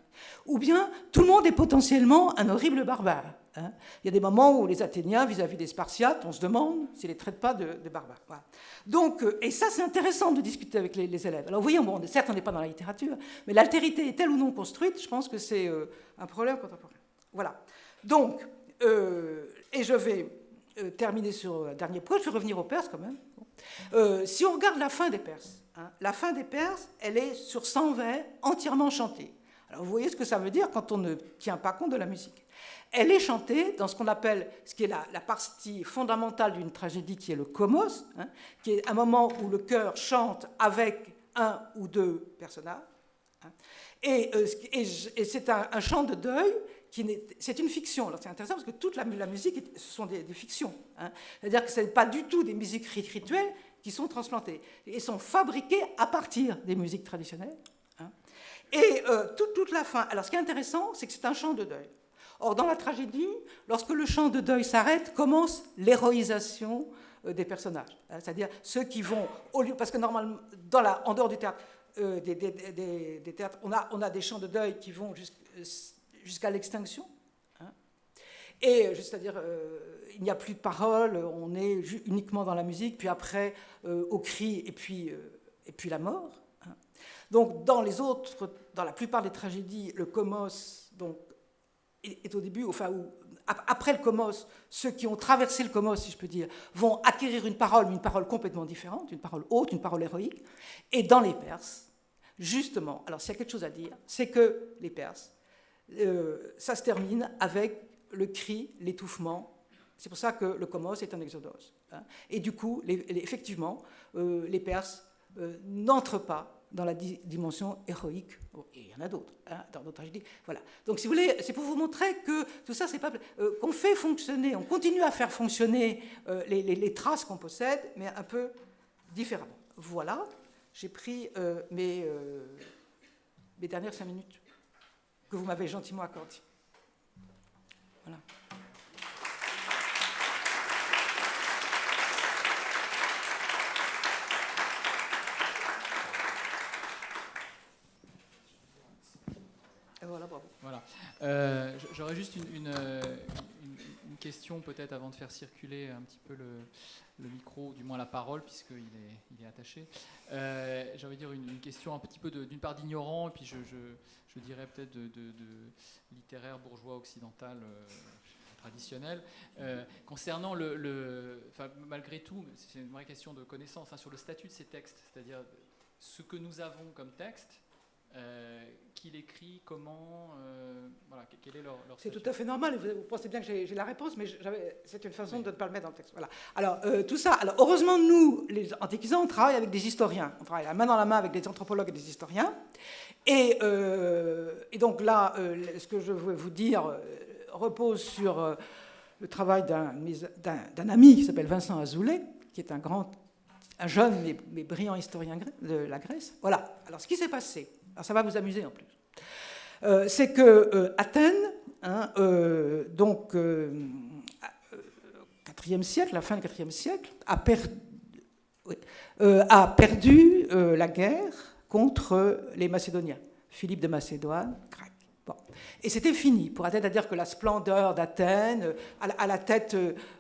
Ou bien tout le monde est potentiellement un horrible barbare. Hein. Il y a des moments où les Athéniens, vis-à-vis des Spartiates, on se demande s'ils ne les traitent pas de barbares. Voilà. Donc, et ça, c'est intéressant de discuter avec les élèves. Alors, vous voyez, bon, certes, on n'est pas dans la littérature, mais l'altérité est telle ou non construite, je pense que c'est un problème contemporain. Voilà. Donc, et je vais terminer sur un dernier point, je vais revenir aux Perses quand même. Si on regarde la fin des Perses, hein, la fin des Perses, elle est sur 100 vers entièrement chantée. Alors, vous voyez ce que ça veut dire quand on ne tient pas compte de la musique. Elle est chantée dans ce qu'on appelle, ce qui est la partie fondamentale d'une tragédie, qui est le komos, hein, qui est un moment où le chœur chante avec un ou deux personnages. Hein, et c'est un chant de deuil, c'est une fiction. Alors c'est intéressant parce que toute la musique, ce sont des fictions. Hein, c'est-à-dire que ce n'est pas du tout des musiques rituelles qui sont transplantées. Elles sont fabriquées à partir des musiques traditionnelles. Hein, et toute la fin. Alors ce qui est intéressant, c'est que c'est un chant de deuil. Or, dans la tragédie, lorsque le chant de deuil s'arrête, commence l'héroïsation des personnages. C'est-à-dire ceux qui vont, au lieu, parce que normalement, en dehors du théâtre, des théâtres, on a des chants de deuil qui vont jusqu'à l'extinction. Hein, et c'est-à-dire, il n'y a plus de paroles, on est uniquement dans la musique, puis après, au cri, et puis la mort. Hein. Donc, dans la plupart des tragédies, le komos, donc, est au début, enfin, après le Comos, ceux qui ont traversé le Comos, si je peux dire, vont acquérir une parole, mais une parole complètement différente, une parole haute, une parole héroïque. Et dans les Perses, justement, alors s'il y a quelque chose à dire, c'est que les Perses, ça se termine avec le cri, l'étouffement. C'est pour ça que le Comos est un exodos. Hein. Et du coup, effectivement, les Perses n'entrent pas dans la dimension héroïque. Bon, et il y en a d'autres, hein, dans d'autres tragédies. Voilà. Donc, si vous voulez, c'est pour vous montrer que tout ça, c'est pas qu'on fait fonctionner, on continue à faire fonctionner les traces qu'on possède, mais un peu différemment. Voilà. J'ai pris mes dernières 5 minutes que vous m'avez gentiment accordées. Voilà. Voilà, bravo. Voilà. J'aurais juste une question peut-être avant de faire circuler un petit peu le micro, ou du moins la parole, puisqu'il est attaché. J'ai envie de dire une question un petit peu d'une part d'ignorant, et puis je dirais peut-être de littéraire bourgeois occidental traditionnel. Concernant malgré tout, c'est une vraie question de connaissance, hein, sur le statut de ces textes, c'est-à-dire ce que nous avons comme texte, qui l'écrit, comment, voilà, quel est leur C'est statut. tout à fait normal, vous pensez bien que j'ai la réponse, mais c'est une façon de ne pas le mettre dans le texte. Voilà. Alors, tout ça, alors, heureusement, nous, les antiquisants, on travaille avec des historiens, on travaille la main dans la main avec des anthropologues et des historiens, et donc là, ce que je veux vous dire repose sur le travail d'un ami qui s'appelle Vincent Azoulay, qui est un jeune mais brillant historien de la Grèce. Voilà, alors ce qui s'est passé, alors ça va vous amuser en plus, c'est que Athènes, hein, donc IVe siècle, la fin du IVe siècle, a perdu la guerre contre les Macédoniens. Philippe de Macédoine craque. Bon. Et c'était fini pour Athènes, c'est-à-dire que la splendeur d'Athènes, à la tête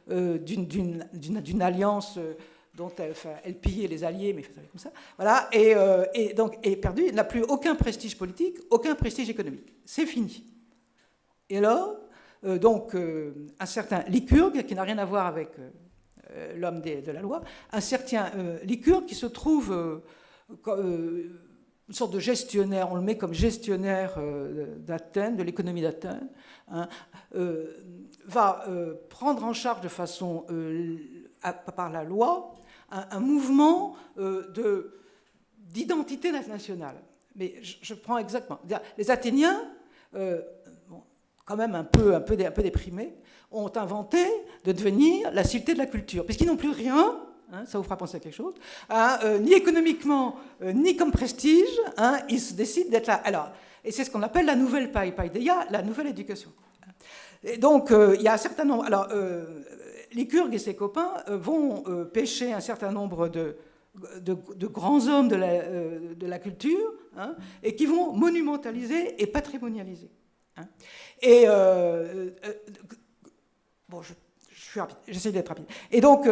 d'une alliance dont elle pillait les alliés, mais comme ça, voilà, et donc est perdu, n'a plus aucun prestige politique, aucun prestige économique. C'est fini. Et là, un certain Lycurgue, qui n'a rien à voir avec l'homme de la loi, un certain Lycurgue qui se trouve une sorte de gestionnaire, on le met comme gestionnaire d'Athènes, de l'économie d'Athènes, hein, va prendre en charge de façon, par la loi, un mouvement d'identité nationale. Mais je prends exactement. Les Athéniens, quand même un peu déprimés, ont inventé de devenir la cité de la culture, puisqu'ils n'ont plus rien. Hein, ça vous fera penser à quelque chose, hein, ni économiquement, ni comme prestige, hein, ils se décident d'être là. Alors, et c'est ce qu'on appelle la nouvelle paideia, la nouvelle éducation. Et donc, il y a un certain nombre... Alors, Lycurgue et ses copains vont pêcher un certain nombre de grands hommes de la culture, hein, et qui vont monumentaliser et patrimonialiser. Hein. Et... bon, je suis rapide, j'essaie d'être rapide. Et donc,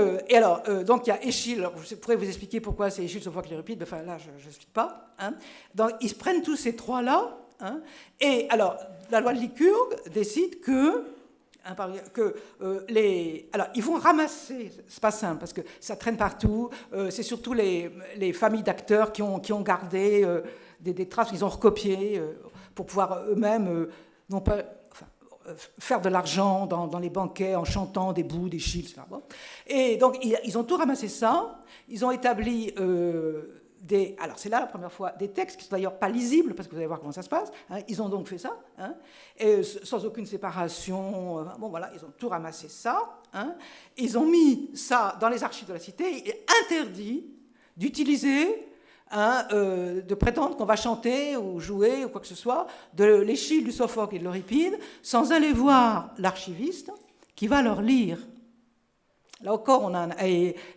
donc il y a Échille, je pourrais vous expliquer pourquoi c'est Échille, Sophocle et Euripide, mais enfin là, je n'explique pas. Hein. Donc, ils se prennent tous ces trois-là, hein, et alors, la loi de Lycurgue décide que alors, ils vont ramasser, c'est pas simple, parce que ça traîne partout, c'est surtout les familles d'acteurs qui ont gardé des traces qu'ils ont recopiées pour pouvoir eux-mêmes, non pas... faire de l'argent dans les banquets en chantant des bouts, des chils, etc. Bon. Et donc, ils ont tout ramassé ça. Ils ont établi alors, c'est là la première fois, des textes qui ne sont d'ailleurs pas lisibles, parce que vous allez voir comment ça se passe. Hein. Ils ont donc fait ça, hein, et sans aucune séparation. Bon, voilà, ils ont tout ramassé ça. Hein. Ils ont mis ça dans les archives de la cité et interdit d'utiliser... Hein, de prétendre qu'on va chanter ou jouer ou quoi que ce soit de l'Échille, du Sophocle et de l'Euripide sans aller voir l'archiviste qui va leur lire. Là encore, on a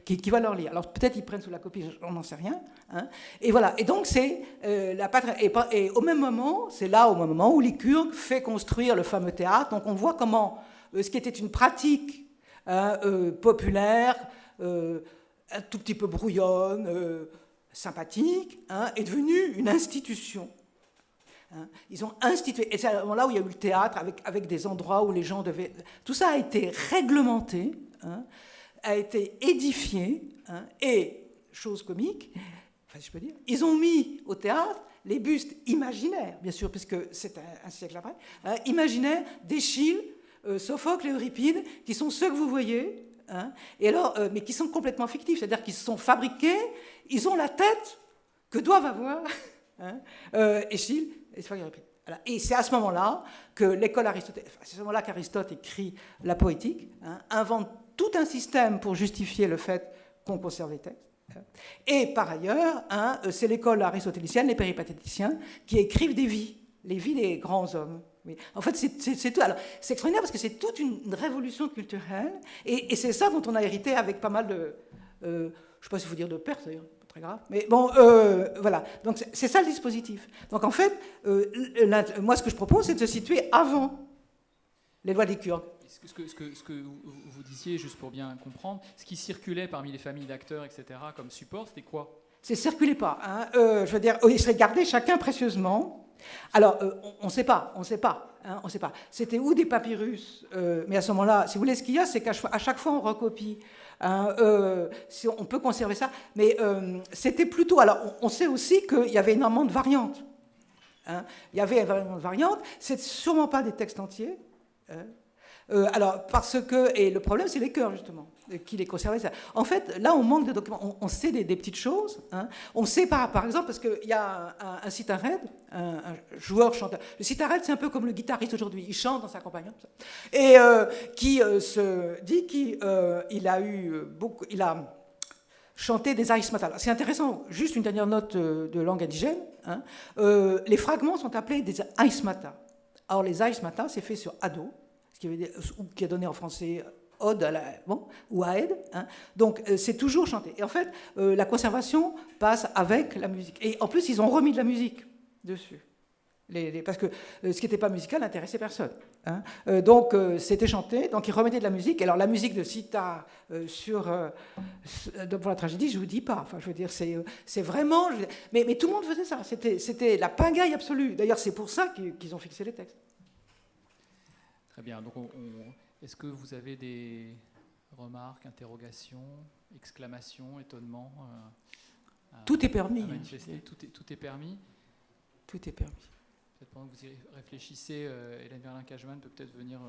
qui va leur lire. Alors peut-être ils prennent sous la copie, on n'en sait rien. Hein. Et voilà. Et donc c'est et au même moment, c'est là au moment où Lycurgue fait construire le fameux théâtre. Donc on voit comment ce qui était une pratique populaire, un tout petit peu brouillonne. Sympathique, hein, est devenue une institution. Hein. Ils ont institué, et c'est à ce moment-là où il y a eu le théâtre, avec des endroits où les gens devaient... Tout ça a été réglementé, hein, a été édifié, hein, et, chose comique, enfin, je peux dire, ils ont mis au théâtre les bustes imaginaires, bien sûr, puisque c'est un siècle après, hein, imaginaires d'Échille, Sophocle et Euripide, qui sont ceux que vous voyez, hein, et alors, mais qui sont complètement fictifs, c'est-à-dire qu'ils se sont fabriqués, ils ont la tête que doivent avoir hein, Échille et Sophocle et Euripide. Voilà. Et c'est à ce moment-là que l'école aristotélicienne, c'est à ce moment-là qu'Aristote écrit la poétique, hein, invente tout un système pour justifier le fait qu'on conserve les textes. Et par ailleurs, hein, c'est l'école aristotélicienne, les péripatéticiens, qui écrivent des vies, les vies des grands hommes. Oui. En fait, c'est tout. Alors, c'est extraordinaire parce que c'est toute une révolution culturelle, et c'est ça dont on a hérité avec pas mal de, je ne sais pas s'il faut dire de pertes d'ailleurs, pas très grave, mais bon, voilà. Donc c'est ça le dispositif. Donc en fait, moi ce que je propose, c'est de se situer avant les lois des Kurdes. Ce que vous disiez, juste pour bien comprendre, ce qui circulait parmi les familles d'acteurs, etc., comme support, c'était quoi? C'est circulait pas. Hein. Je veux dire, ils seraient gardés chacun précieusement. Alors, on ne sait pas, hein, on sait pas. C'était ou des papyrus, mais à ce moment-là, si vous voulez, ce qu'il y a, c'est qu'à chaque fois, on recopie. Hein, si on peut conserver ça, mais c'était plutôt... Alors, on sait aussi qu'il y avait énormément de variantes. Hein. Il y avait énormément de variantes. C'est sûrement pas des textes entiers. Hein. Alors, parce que... Et le problème, c'est les chœurs, justement, qui les conservaient. En fait, là, on manque de documents. On sait des petites choses. Hein. On sait, par exemple, parce qu'il y a un citharède, un joueur-chanteur. Le citharède, c'est un peu comme le guitariste aujourd'hui. Il chante dans sa campagne. Et qui se dit qu'il a eu beaucoup... Il a chanté des aïsmata. C'est intéressant, juste une dernière note de langue indigène. Hein. Les fragments sont appelés des aïsmata. Alors, les aïsmata, c'est fait sur ado, qui a donné en français ode ou aède. Hein. Donc c'est toujours chanté. Et en fait, la conservation passe avec la musique. Et en plus, ils ont remis de la musique dessus. Parce que ce qui n'était pas musical n'intéressait personne. Hein. Donc c'était chanté, donc ils remettaient de la musique. Alors la musique de sitar pour la tragédie, je ne vous dis pas. Enfin, je veux dire, c'est vraiment... Mais tout le monde faisait ça. C'était la pagaille absolue. D'ailleurs, c'est pour ça qu'ils ont fixé les textes. Très bien. Donc, est-ce que vous avez des remarques, interrogations, exclamations, étonnements Tout est permis. Hein. Tout est permis. Tout est permis. Peut-être pendant que vous y réfléchissez, Hélène Verlin-Cajman peut peut-être venir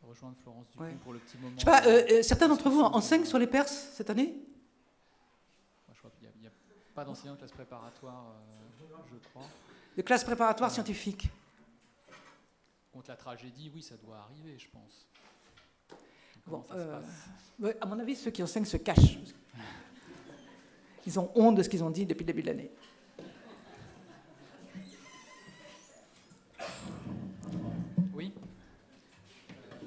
rejoindre Florence Ducombe pour le petit moment. Je sais pas, certains d'entre vous enseignent sur les Perses cette année? Je crois qu'il n'y a pas d'enseignants de classe préparatoire, je crois. De classe préparatoire scientifique. Contre la tragédie, oui, ça doit arriver, je pense. Bon, ça se passe à mon avis, ceux qui enseignent se cachent. Ils ont honte de ce qu'ils ont dit depuis le début de l'année. Oui.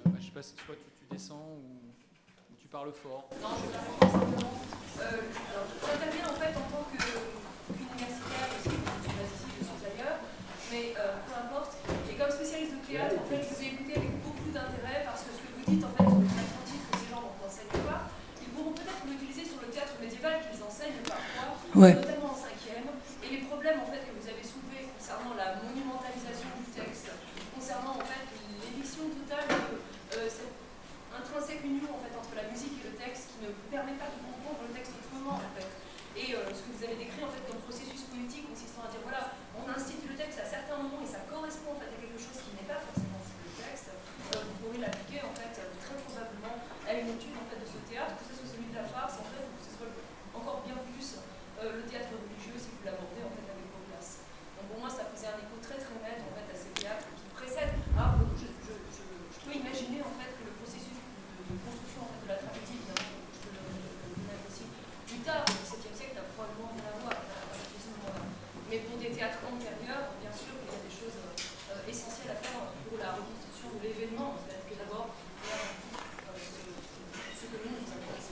Je ne sais pas si soit tu descends ou tu parles fort. Non, je ne parle pas simplement. Alors, j'interviens en fait en tant qu'universitaire aussi, je suis ici, je suis ailleurs, mais peu importe. Et comme spécialiste de théâtre, en fait, je vous ai écouté avec beaucoup d'intérêt parce que ce que vous dites en fait sur les atlantistes que ces gens n'enseignent pas, ils pourront peut-être l'utiliser sur le théâtre médiéval qu'ils enseignent parfois, notamment en cinquième. Et les problèmes en fait que vous avez soulevés concernant la monumentalisation du texte, concernant en fait l'éviction totale de cette intrinsèque union en fait entre la musique et le texte qui ne permet pas de comprendre le texte autrement en fait. Et ce que vous avez décrit en fait comme processus politique consistant à dire voilà, on institue le texte à certains moments et ça correspond en fait à quelque chose qui n'est pas forcément le texte. Vous pourrez l'appliquer en fait très probablement à une étude en fait de ce théâtre, que ce soit celui de la farce en fait, ou que ce soit encore bien plus le théâtre religieux si vous l'abordez en fait avec vos classes. Donc pour moi ça faisait un écho très très net en fait à ces théâtres qui précèdent. Je peux imaginer en fait que le processus de construction en fait, de la tragédie, évidemment, je peux le connaître aussi plus tard, au XVIIe siècle, n'a probablement rien à voir avec ce moment-là. Mais pour des théâtres antérieurs, bien sûr, il y a des choses essentielles à faire pour la reconstruction de l'événement, en fait, que d'abord ce que nous intéresse.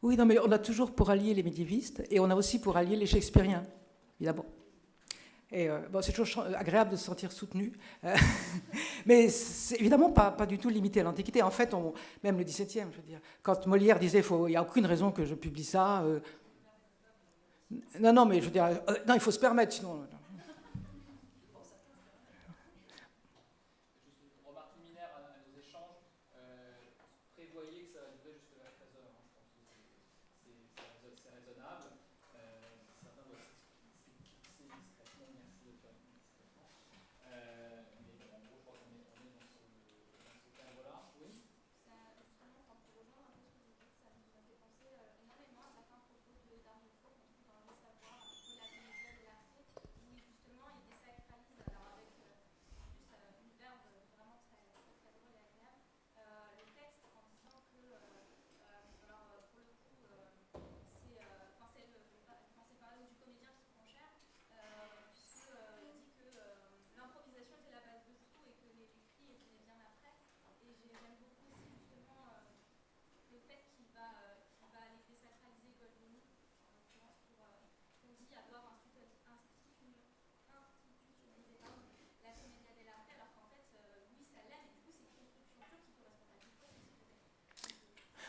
Oui, non, mais on a toujours pour allier les médiévistes et on a aussi pour allier les shakespeariens, évidemment. Et c'est toujours agréable de se sentir soutenu. Mais c'est évidemment pas du tout limité à l'Antiquité. En fait, même le XVIIe, je veux dire. Quand Molière disait il n'y a aucune raison que je publie ça. Non, mais je veux dire, non, il faut se permettre, sinon. prévoyez que ça va durer jusqu'à 13 heures. Je pense que c'est raisonnable. Certains doivent s'éclipser discrètement. Merci de faire discrètement. Mais en gros, je crois qu'on est dans ce cadre-là. Oui. Justement, pour rejoindre un peu ce que vous dites, ça nous a fait penser énormément à certains propos de Dario Fo qu'on trouve dans Le Savoir, un peu la comédia dell'arte, où justement il désacralise, alors avec une verbe vraiment très, très, très drôle et agréable, le texte en disant que, alors pour le coup, c'est par exemple du comédien qui prend cher, puisqu'il dit que l'improvisation était la base de tout et que l'écrit était bien après. Et j'aime beaucoup aussi justement le fait qu'il va aller désacraliser Goldoni, en l'occurrence qu'on dit avoir institutionnalisé la commedia dell'arte, alors qu'en fait, oui, ça l'aime, et du coup, c'est une construction pure qui correspond à tout ça.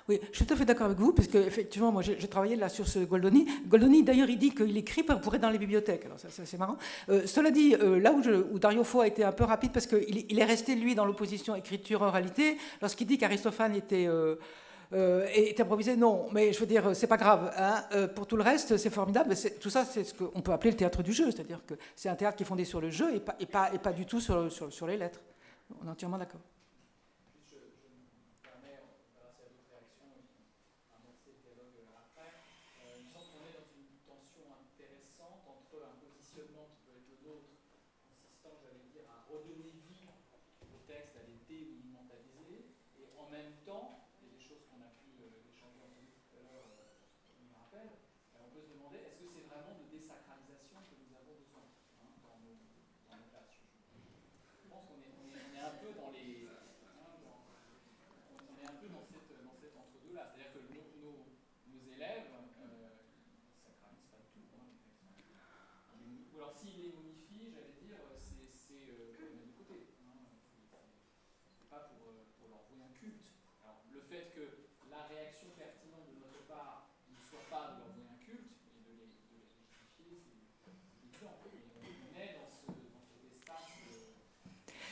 Oui, je suis tout à fait d'accord avec vous, parce que effectivement, moi, j'ai travaillé là sur ce Goldoni. Goldoni, d'ailleurs, il dit qu'il écrit pour être dans les bibliothèques. Alors, ça, c'est marrant. Cela dit, là où Dario Fo a été un peu rapide, parce qu'il est resté, lui, dans l'opposition écriture-oralité, lorsqu'il dit qu'Aristophane était improvisé, non, mais je veux dire, c'est pas grave. Hein. Pour tout le reste, c'est formidable. Tout ça, c'est ce qu'on peut appeler le théâtre du jeu, c'est-à-dire que c'est un théâtre qui est fondé sur le jeu et pas du tout sur les lettres. On est entièrement d'accord.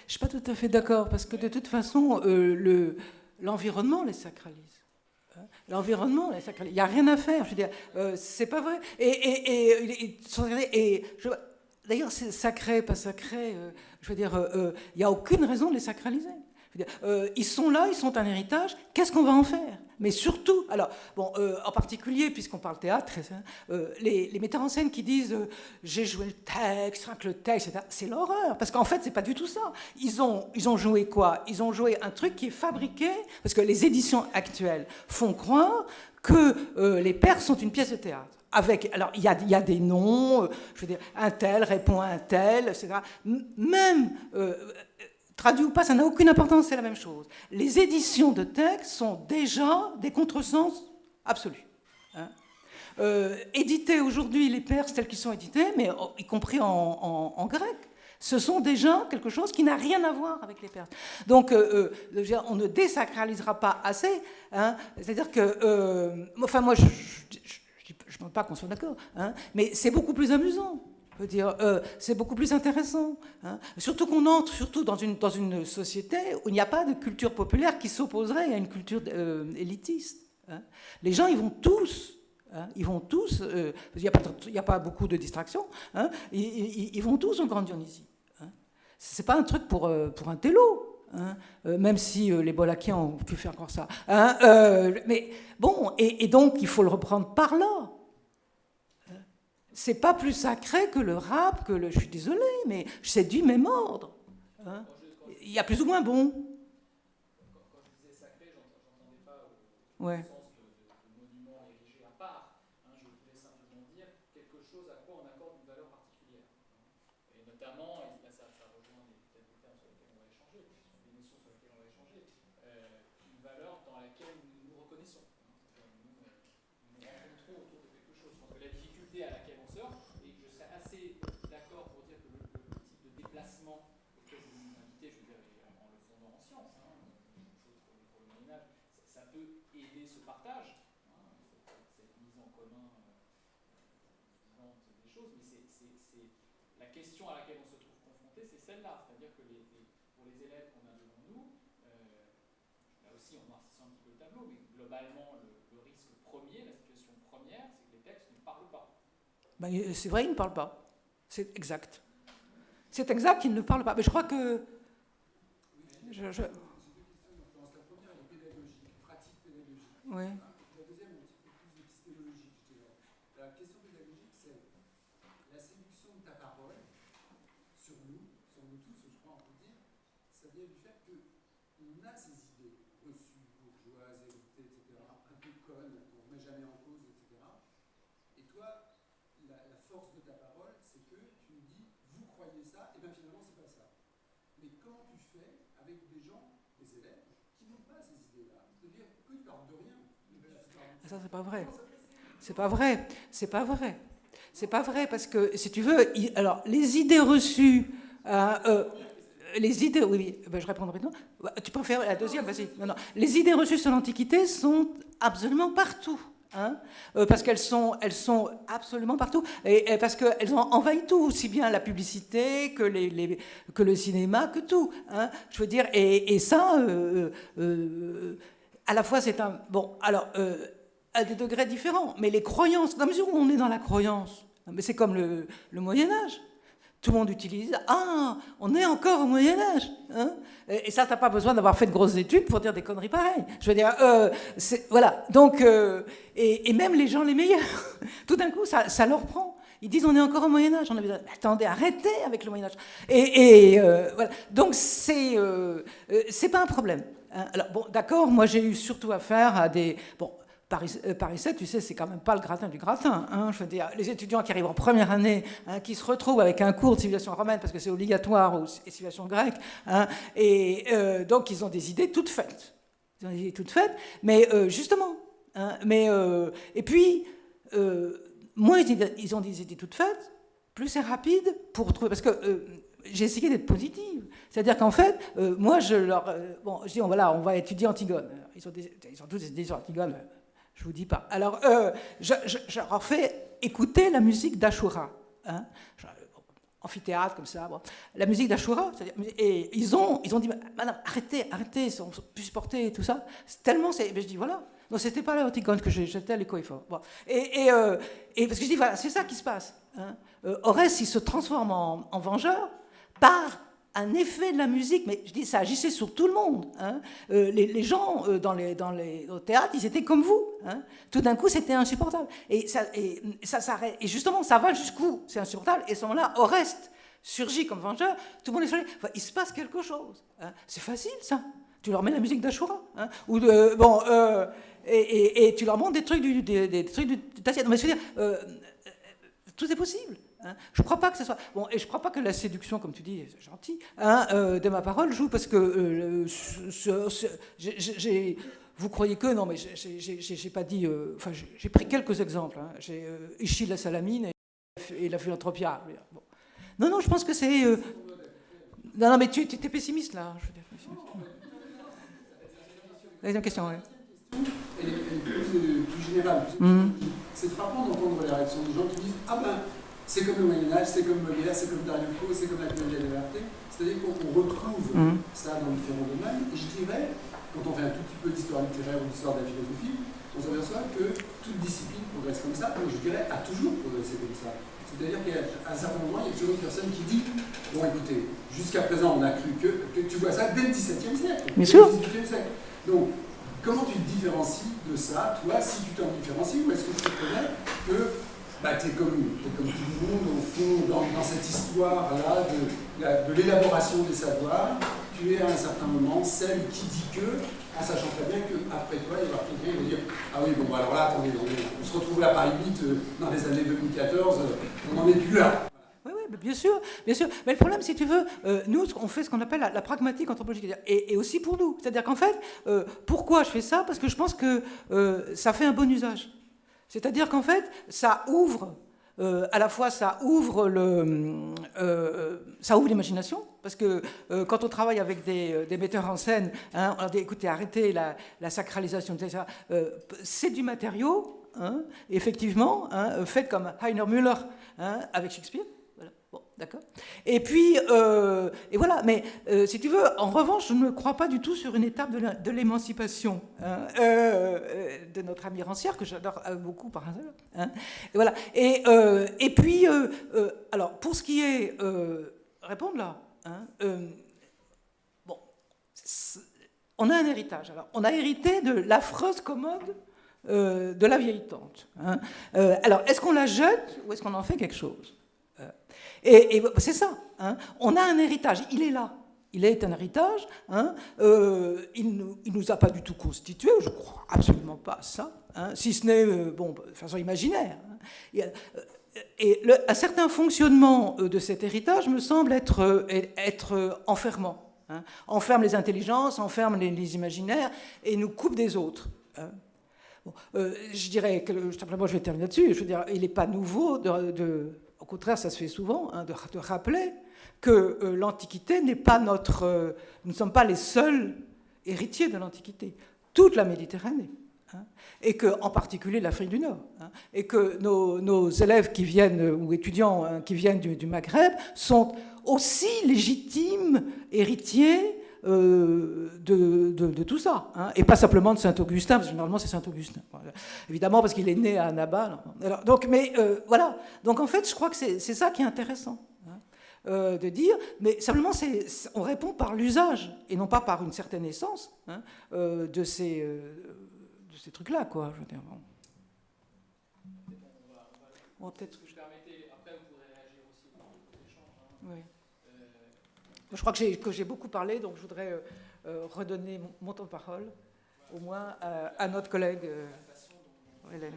Je ne suis pas tout à fait d'accord, parce que de toute façon, l'environnement les sacralise. L'environnement les sacralise. Il n'y a rien à faire. Je veux dire, c'est pas vrai. D'ailleurs, c'est sacré, pas sacré. Je veux dire, il n'y a aucune raison de les sacraliser. Je veux dire, ils sont là, ils sont un héritage. Qu'est-ce qu'on va en faire? Mais surtout, alors, bon, en particulier, puisqu'on parle théâtre, les metteurs en scène qui disent j'ai joué le texte, que le texte, etc., c'est l'horreur, parce qu'en fait, c'est pas du tout ça. Ils ont joué quoi? Ils ont joué un truc qui est fabriqué, parce que les éditions actuelles font croire que les pères sont une pièce de théâtre. Alors, il y a des noms, je veux dire, un tel répond à un tel, etc. Même... traduit ou pas, ça n'a aucune importance, c'est la même chose. Les éditions de textes sont déjà des contresens absolus. Hein. Éditer aujourd'hui les Perses tels qu'ils sont édités, mais y compris en grec, ce sont déjà quelque chose qui n'a rien à voir avec les Perses. Donc, on ne désacralisera pas assez. Hein. C'est-à-dire que... enfin, moi, je ne pense pas qu'on soit d'accord, hein, mais c'est beaucoup plus amusant. Je veux dire, c'est beaucoup plus intéressant. Hein. Surtout qu'on entre dans une société où il n'y a pas de culture populaire qui s'opposerait à une culture élitiste. Hein. Les gens, ils vont tous, il n'y a pas beaucoup de distractions, hein, ils vont tous en Grande Dionysie. Hein. Ce n'est pas un truc pour un télo. Hein, même si les Bolakiens ont pu faire encore ça. Hein, mais bon, et donc il faut le reprendre par là. C'est pas plus sacré que le rap, je suis désolé, mais c'est du même ordre. Hein. Il y a plus ou moins bon. Quand je disais sacré, j'entendais pas au ouais. sens de monument érigé à part. Hein, je voulais simplement dire quelque chose à quoi on accorde une valeur particulière. Hein. Et notamment, et là, ça rejoint peut-être des termes sur lesquels on va échanger, des notions sur lesquelles on va échanger, une valeur dans laquelle nous nous reconnaissons. Hein. Nous rencontrons autour de quelque chose. Je pense que la difficulté à laquelle on se heurte, et je serais assez d'accord pour dire que le type de déplacement auquel vous nous invitez, je veux dire, en le fondant en sciences, hein, chose pour le Moyen-Âge, ça peut aider ce partage, hein, cette mise en commun vivante des choses, mais c'est la question à laquelle on se trouve confronté, c'est celle-là, c'est-à-dire que pour les élèves qu'on a devant nous, là aussi en noircissant un petit peu le tableau, globalement, le risque premier, la situation première, c'est que les textes ne parlent pas. Ben, c'est vrai, ils ne parlent pas. C'est exact. C'est exact qu'ils ne parlent pas. Mais je crois que... J'ai deux questions d'influence. La première, elle est pédagogique, pratique pédagogique. Oui. La deuxième, un petit peu plus épistémologique, je dirais. La question pédagogique, c'est la séduction de ta parole sur nous tous, je crois, on peut dire, ça vient du fait qu'on a ces idées reçues, bourgeoises, héritées, etc., un peu connes, qu'on ne met jamais en cause, etc. Et toi, la force de ta parole, c'est que tu me dis, vous croyez ça, et bien finalement, c'est pas ça. Mais comment tu fais avec des gens, des élèves, qui n'ont pas ces idées-là? C'est-à-dire qu'eux, ils parlent de rien. Ça, c'est pas vrai. C'est pas vrai. C'est pas vrai. C'est pas vrai parce que, si tu veux, alors, les idées reçues... les idées... Oui, ben, je répondrai non. Tu préfères la deuxième? Vas-y. Non. Les idées reçues sur l'Antiquité sont absolument partout. Hein, parce qu'elles sont absolument partout, et parce qu'elles ont envahi tout, aussi bien la publicité que, que le cinéma, que tout. Hein, je veux dire, et ça, à la fois, c'est un... Bon, alors, à des degrés différents, mais les croyances, dans la mesure où on est dans la croyance, mais c'est comme le Moyen-Âge. Tout le monde utilise. Ah, on est encore au Moyen-Âge. Hein, et ça, t'as pas besoin d'avoir fait de grosses études pour dire des conneries pareilles. Je veux dire, voilà. Donc, et même les gens les meilleurs, tout d'un coup, ça leur prend. Ils disent, on est encore au Moyen-Âge. On a dit, attendez, arrêtez avec le Moyen-Âge. Et voilà. Donc, c'est pas un problème. Hein. Alors, bon, d'accord, moi, j'ai eu surtout affaire à des... Bon, Paris 7, tu sais, c'est quand même pas le gratin du gratin. Hein, je veux dire, les étudiants qui arrivent en première année, hein, qui se retrouvent avec un cours de civilisation romaine, parce que c'est obligatoire, ou civilisation grecque, hein, et donc ils ont des idées toutes faites. Ils ont des idées toutes faites, mais justement. Hein, et puis, moins ils ont des idées toutes faites, plus c'est rapide pour trouver... Parce que... j'ai essayé d'être positive. C'est-à-dire qu'en fait, moi, je dis, voilà, on va étudier Antigone. Ils ont tous des idées sur Antigone, je ne vous dis pas. Alors, je leur fais écouter la musique d'Ashura. Hein, amphithéâtre, comme ça. Bon. La musique d'Ashura. Et ils ont dit, madame, arrêtez, on ne peut plus supporter tout ça. Tellement, je dis, voilà. Non, c'était pas la Antigone que j'étais à l'éco-effort. Bon. Et parce que je dis, voilà, c'est ça qui se passe. Hein. Oreste, il se transforme en vengeur par un effet de la musique, mais je dis, ça agissait sur tout le monde. Hein. Les gens au théâtre, ils étaient comme vous. Hein. Tout d'un coup, c'était insupportable. Et ça s'arrête. Et justement, ça va jusqu'où c'est insupportable. Et à ce moment-là, Oreste surgit comme vengeur. Tout le monde est soleil. Enfin, il se passe quelque chose. Hein. C'est facile, ça. Tu leur mets la musique d'Ashura. Hein. Ou et tu leur montres des trucs du Tatiana. Mais je veux dire, tout est possible. Hein. Je ne crois pas que ce soit... Bon, et je ne crois pas que la séduction, comme tu dis, c'est gentil, hein, de ma parole joue, parce que vous croyez que... Non, mais j'ai pas dit... Enfin, j'ai pris quelques exemples. Hein. J'ai Ischil la Salamine et la Philanthropia. Bon. Non, je pense que c'est... Non, mais tu es pessimiste, là. Je veux dire, la deuxième question, oui. Elle est plus générale. C'est frappant d'entendre les réactions des gens qui disent « Ah ben, c'est comme le Moyen-Âge, c'est comme Molière, c'est comme D'Arriufo, c'est comme la comédie de la liberté. » C'est-à-dire qu'on retrouve ça dans différents domaines. Et je dirais, quand on fait un tout petit peu d'histoire littéraire ou d'histoire de la philosophie, on s'aperçoit que toute discipline progresse comme ça. Donc je dirais, a toujours progressé comme ça. C'est-à-dire qu'à un certain moment, il y a toujours une personne qui dit « Bon, écoutez, jusqu'à présent, on a cru que tu vois ça dès le XVIIe siècle. Bien sûr. Dès le XVIIIe siècle. Donc, comment tu te différencies de ça, toi, si tu t'en différencies, ou est-ce que tu reconnais que tu es comme tout le monde, au fond, dans cette histoire-là de l'élaboration des savoirs, tu es à un certain moment celle qui dit que, en sachant très bien qu'après toi, il y aura quelqu'un qui va dire « Ah oui, bon, alors là, attendez, on se retrouve là par limite dans les années 2014, on n'en est plus là. » Oui, bien sûr. Mais le problème, si tu veux, nous, on fait ce qu'on appelle la pragmatique anthropologique. Et aussi pour nous. C'est-à-dire qu'en fait, pourquoi je fais ça? Parce que je pense que ça fait un bon usage. C'est-à-dire qu'en fait, ça ouvre, à la fois, ça ouvre l'imagination. Parce que quand on travaille avec des metteurs en scène, hein, on leur dit, écoutez, arrêtez la sacralisation, etc. C'est du matériau, hein, effectivement, hein, fait comme Heiner Müller, hein, avec Shakespeare. Voilà. Bon. D'accord. Et puis, et voilà. Mais si tu veux, en revanche, je ne crois pas du tout sur une étape de l'émancipation de notre amie Rancière, que j'adore beaucoup par hasard. Hein, et voilà. Et puis, alors, pour ce qui est... répondre là. Hein, bon, on a un héritage. Alors, on a hérité de l'affreuse commode de la vieille tante. Hein. Alors, est-ce qu'on la jette ou est-ce qu'on en fait quelque chose? Et c'est ça. Hein. On a un héritage. Il est là. Il est un héritage. Hein. Il nous a pas du tout constitués. Je crois absolument pas à ça. Hein. Si ce n'est, bon, de façon imaginaire. Hein. Et un certain fonctionnement de cet héritage me semble être enfermant. Hein. Enferme les intelligences, enferme les imaginaires et nous coupe des autres. Hein. Bon, je dirais que, simplement, je vais terminer là-dessus. Je veux dire, il n'est pas nouveau au contraire, ça se fait souvent, hein, de rappeler que l'Antiquité n'est pas notre... nous ne sommes pas les seuls héritiers de l'Antiquité. Toute la Méditerranée. Hein, et qu'en particulier l'Afrique du Nord. Hein, et que nos élèves qui viennent, ou étudiants hein, qui viennent du Maghreb, sont aussi légitimes héritiers de tout ça. Hein, et pas simplement de Saint-Augustin, parce que généralement c'est Saint-Augustin. Voilà. Évidemment, parce qu'il est né à Annaba. Alors, donc, mais voilà. Donc en fait, je crois que c'est ça qui est intéressant. Hein, de dire, mais simplement, on répond par l'usage, et non pas par une certaine essence hein, de ces trucs-là, quoi. Je veux dire, bon. Bon, peut-être. Si vous permettez, après vous pourrez réagir aussi aux échanges. Hein. Oui. Je crois que j'ai beaucoup parlé, donc je voudrais redonner mon temps de parole, au moins à notre collègue Hélène.